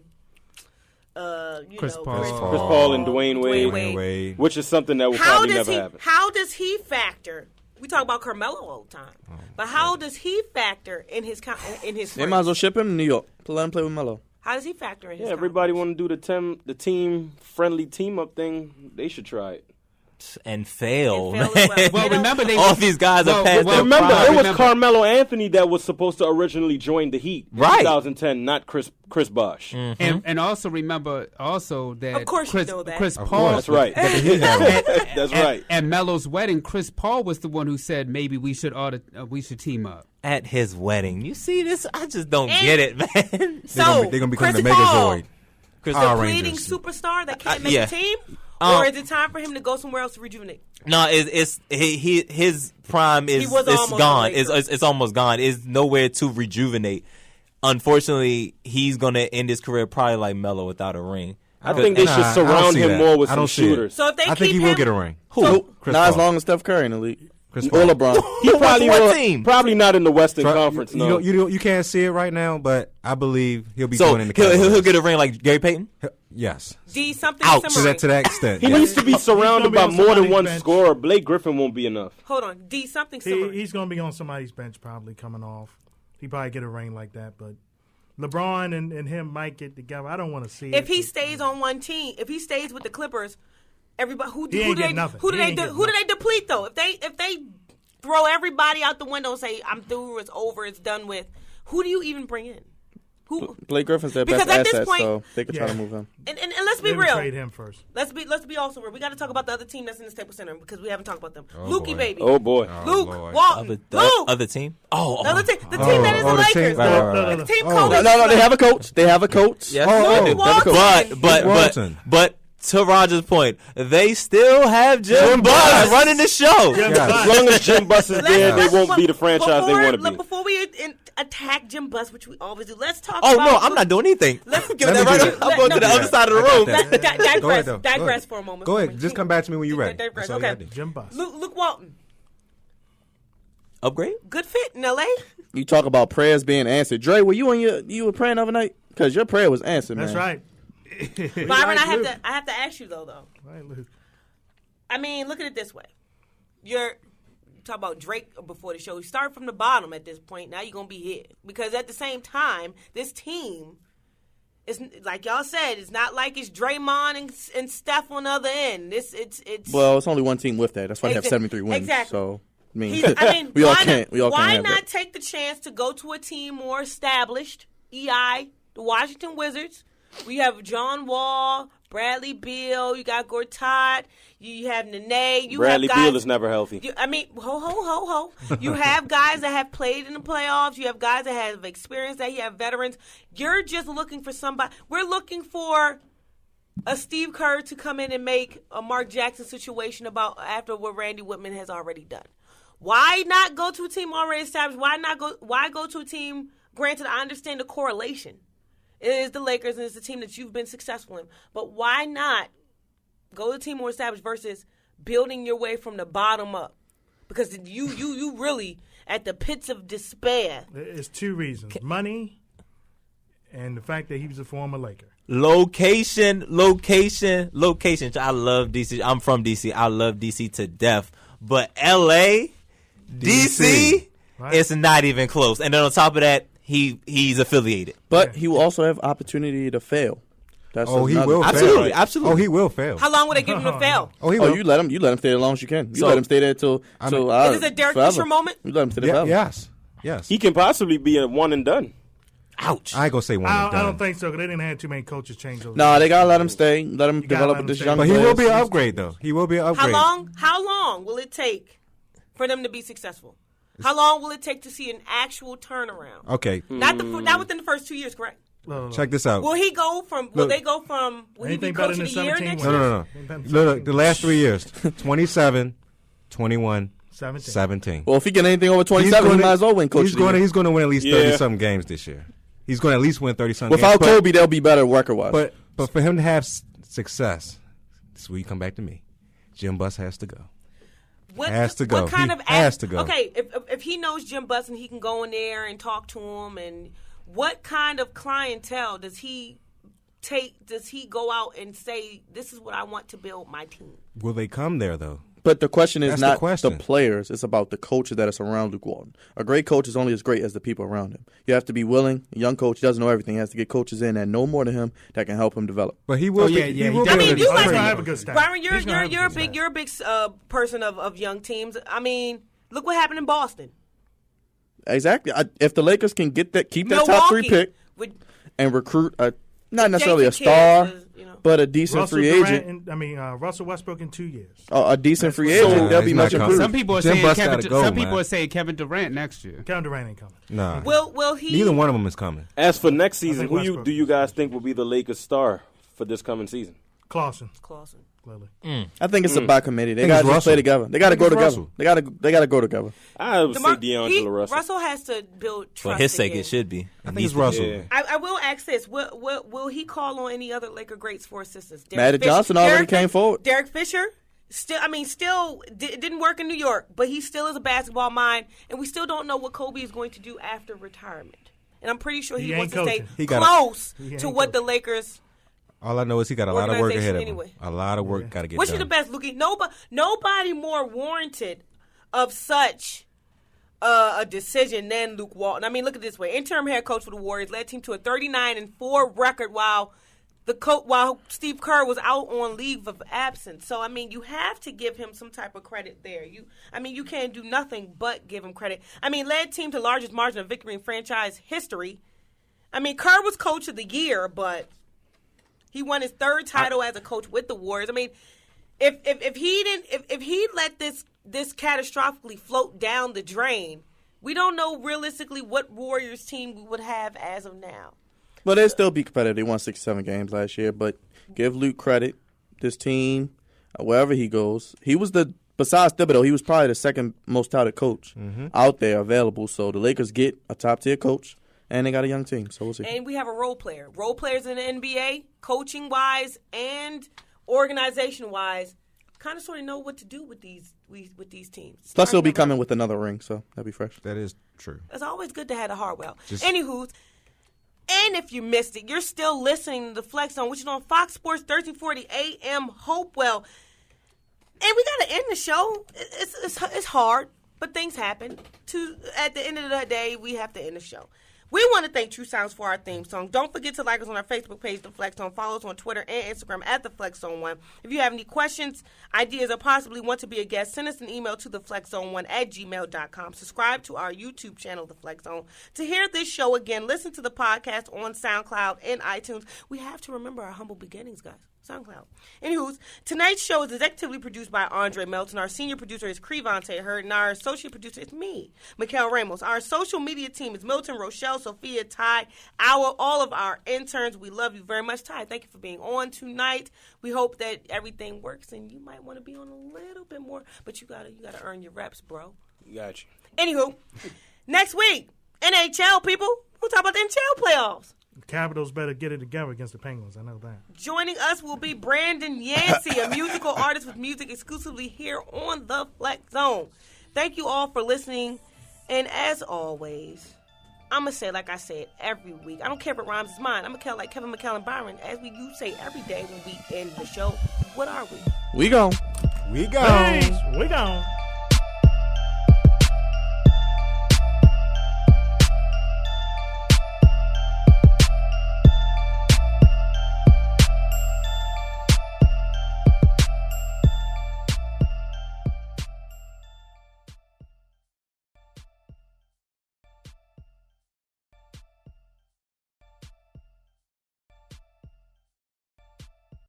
Chris Paul. Chris Paul and Dwayne Wade, which is something that will probably never happen. How does he factor? We talk about Carmelo all the time, but how does he factor in his They might as well ship him to New York to let him play with Melo. How does he factor in his Yeah, everybody want to do the team friendly team up thing. They should try it. and fail. And fail as well, remember all these guys are past their Remember, prime. it was Carmelo Anthony that was supposed to originally join the Heat in Right. 2010, not Chris Bosh. And also remember that Of course Chris, you know that. Chris Of Paul. course. That's right. That's right. At Melo's wedding, Chris Paul was the one who said maybe we should team up. At his wedding. You see this? I just don't get it, man. So they're gonna become Chris the Paul, Megazord. Chris Power depleting Rangers. superstar that can't make yeah. a team, or is it time for him to go somewhere else to rejuvenate? No, his prime is was it's almost gone. a Laker. It's almost gone. It's nowhere to rejuvenate. Unfortunately, he's going to end his career probably like Melo without a ring. I think they should I don't surround see him that. more with I some don't see it. shooters. So if they I keep think he him, will get a ring. Who? Chris Not as Paul. long as Steph Curry in the league. Chris Or Paul. LeBron. He probably What's will. one team? Probably not in the Western Try- Conference. No. You can't see it right now, but I believe he'll be So going in the he'll Cavaliers. get a ring like Gary Payton? Yes. D something Ouch. simmering. To that extent. He yes. needs to be surrounded be by on more than somebody's one bench. scorer. Blake Griffin won't be enough. Hold on, D something simmering. He's going to be on somebody's bench probably coming off. He probably get a ring like that, but LeBron and him might get together. I don't want to see it. If he stays on one team, if he stays with the Clippers, everybody who He do ain't they getting nothing. who do He they ain't getting who do they deplete though? If they throw everybody out the window and say I'm through, it's over, it's done with, who do you even bring in? Who? Blake Griffin's their Because best at this asset, point- so they could try to Yeah. move him. And let's be Maybe real. trade him first. Let's be also real. We got to talk about the other team that's in the Staples Center because we haven't talked about them. Oh, Lukey boy. baby. Oh boy. Luke Lord. Walton. Luke. Other team? The other team, the team that is the the Lakers. team- right. The team Oh. coach. No, they have a coach. They have a coach. Yes. Luke Walton. Walton. But to Roger's point, they still have Jim Buss running the show. As long as Jim Buss is there, they won't be the franchise they want to be. Before we attack Jim Buss, which we always do, let's talk Oh about... no, I'm not doing anything. Let's Give it that me do right. that. I'm going to the No. other side of the I got room. that. Go ahead, though. Go Digress ahead. for a moment. Go ahead. Just come back to me when you're ready. Digress. That's all you Okay. gotta do. Jim Buss. Luke Walton. Upgrade? Good fit in L.A. You talk about prayers being answered. Dre, were you were praying overnight? Because your prayer was answered, That's man. right. Byron, like Luke. I have to ask you though. Right, Luke. I mean, look at it this way. You talk about Drake before the show. You start from the bottom at this point. Now you're going to be here. Because at the same time, this team is, like y'all said, it's not like it's Draymond and Steph on the other end. It's Well, it's only one team with that. That's why they have Exa- 73 wins. exactly. So, I mean, we all can't have why not that. take the chance to go to a team more established? EI, the Washington Wizards. We have John Wall, Bradley Beal. You got Gortat. You have Nene. Bradley have guys, Beal is never healthy. Ho. You have guys that have played in the playoffs. You have guys that have experience. That you have veterans. You're just looking for somebody. We're looking for a Steve Kerr to come in and make a Mark Jackson situation about after what Randy Whitman has already done. Why not go to a team already established? Why go to a team? Granted, I understand the correlation. It is the Lakers, and it's the team that you've been successful in. But why not go to a team more established versus building your way from the bottom up? Because you really at the pits of despair. It's two reasons: money and the fact that he was a former Laker. Location. I love DC. I'm from DC. I love DC to death. But LA, DC, Right. it's not even close. And then on top of that, he's affiliated. But he will also have opportunity to fail. That's Oh, he another- will Absolutely, fail. absolutely. Oh, he will fail. How long would they give him to fail? Oh, he Oh, will. you let him stay as long as you can. You So- let him stay there till Is this a Derek forever. Fisher moment? You let him stay there forever. Yes. He can possibly be a one and done. Ouch. I ain't gonna say one I and done. don't think so because they didn't have too many coaches change over. No, they gotta let him stay. Let him develop let with this him young. But he players. will be an upgrade, though. He will be an upgrade. How long will it take for them to be successful? How long will it take to see an actual turnaround? Okay, Not within the first 2 years, correct? check this out. Will he go from? Will they go from? Will he be Anything better coach of than the year 17 next wins? year? No. Look, the last 3 years, 27, 21, 17. 17. Well, if he get anything over 27, he might as well win coach. He's going to win at least Yeah. 30-something games this year. He's going to at least win 30-something Without games. Kobe, they'll be better worker-wise. But for him to have success, this is where you come back to me. Jim Buss has to go. Has to go. What kind He of has to go. Okay, if he knows Jim Buss and he can go in there and talk to him, and what kind of clientele does he take? Does he go out and say, "This is what I want to build my team"? Will they come there, though? But the question is That's not the players. It's about the coaches that are surround Luke Walton. A great coach is only as great as the people around him. You have to be willing. A young coach doesn't know everything. He has to get coaches in that know more than him that can help him develop. But he will. You have a good staff. Byron, you're a big person of young teams. I mean, look what happened in Boston. Exactly. If the Lakers can keep that top 3 pick and recruit not necessarily a star. But a decent free agent. Russell Westbrook in 2 years. A decent free agent. They'll be much improved. Some people are saying Kevin Durant next year. Kevin Durant ain't coming. No. Will he? Neither one of them is coming. As for next season, who do you guys think will be the Lakers star for this coming season? Clausen. Clearly. I think it's a by committee. They got to play together. They got to go together. They got to go together. I would say D'Angelo Russell. Russell has to build trust. For his sake, again. it should be. I think it's Russell. Yeah. I will ask this: Will he call on any other Laker greats for assistance? Magic Johnson already came forward. Derek Fisher, still didn't work in New York, but he still is a basketball mind, and we still don't know what Kobe is going to do after retirement. And I'm pretty sure he wants to stay close to what the Lakers. All I know is he got a lot of work ahead of him. Anyway. A lot of work got to get Which done. is the best looking? Nobody more warranted of such a decision than Luke Walton. I mean, look at it this way: interim head coach for the Warriors led team to a 39-4 record while Steve Kerr was out on leave of absence. So I mean, you have to give him some type of credit there. You can't do nothing but give him credit. I mean, led team to largest margin of victory in franchise history. I mean, Kerr was coach of the year, but he won his 3rd title as a coach with the Warriors. I mean, if he let this catastrophically float down the drain, we don't know realistically what Warriors team we would have as of now. But they'll still be competitive. They won 67 games last year. But give Luke credit. This team, wherever he goes, besides Thibodeau, he was probably the 2nd most touted coach out there available. So the Lakers get a top-tier coach. And they got a young team, so we'll see. And we have a role player. Role players in the NBA, coaching-wise and organization-wise, kind of sort of know what to do with these teams. Plus, he'll be coming with another ring, so that'll be fresh. That is true. It's always good to have a Hartwell. Anywho, and if you missed it, you're still listening to the Flex Zone, which is on Fox Sports 1340 AM Hopewell. And we got to end the show. It's hard, but things happen. At the end of the day, we have to end the show. We want to thank True Sounds for our theme song. Don't forget to like us on our Facebook page, The Flex Zone. Follow us on Twitter and Instagram at The Flex Zone 1. If you have any questions, ideas, or possibly want to be a guest, send us an email to theflexzone1@gmail.com. Subscribe to our YouTube channel, The Flex Zone. To hear this show again, listen to the podcast on SoundCloud and iTunes. We have to remember our humble beginnings, guys. SoundCloud. Anywho, tonight's show is executively produced by Andre Melton. Our senior producer is Crevante Hurd, and our associate producer is me, Mikhail Ramos. Our social media team is Milton, Rochelle, Sophia, Ty, all of our interns. We love you very much. Ty, thank you for being on tonight. We hope that everything works, and you might want to be on a little bit more, but you gotta earn your reps, bro. Got you. Anywho, next week, NHL people, we'll talk about the NHL playoffs. The Capitals better get it together against the Penguins. I know that. Joining us will be Brandon Yancey, a musical artist with music exclusively here on The Flex Zone. Thank you all for listening. And as always, I'm going to say like I said every week. I don't care if it rhymes, it's mine. I'm going to care like Kevin McCallum Byron. As we do say every day when we end the show, what are we? We gone. We gone. Peace. We gone.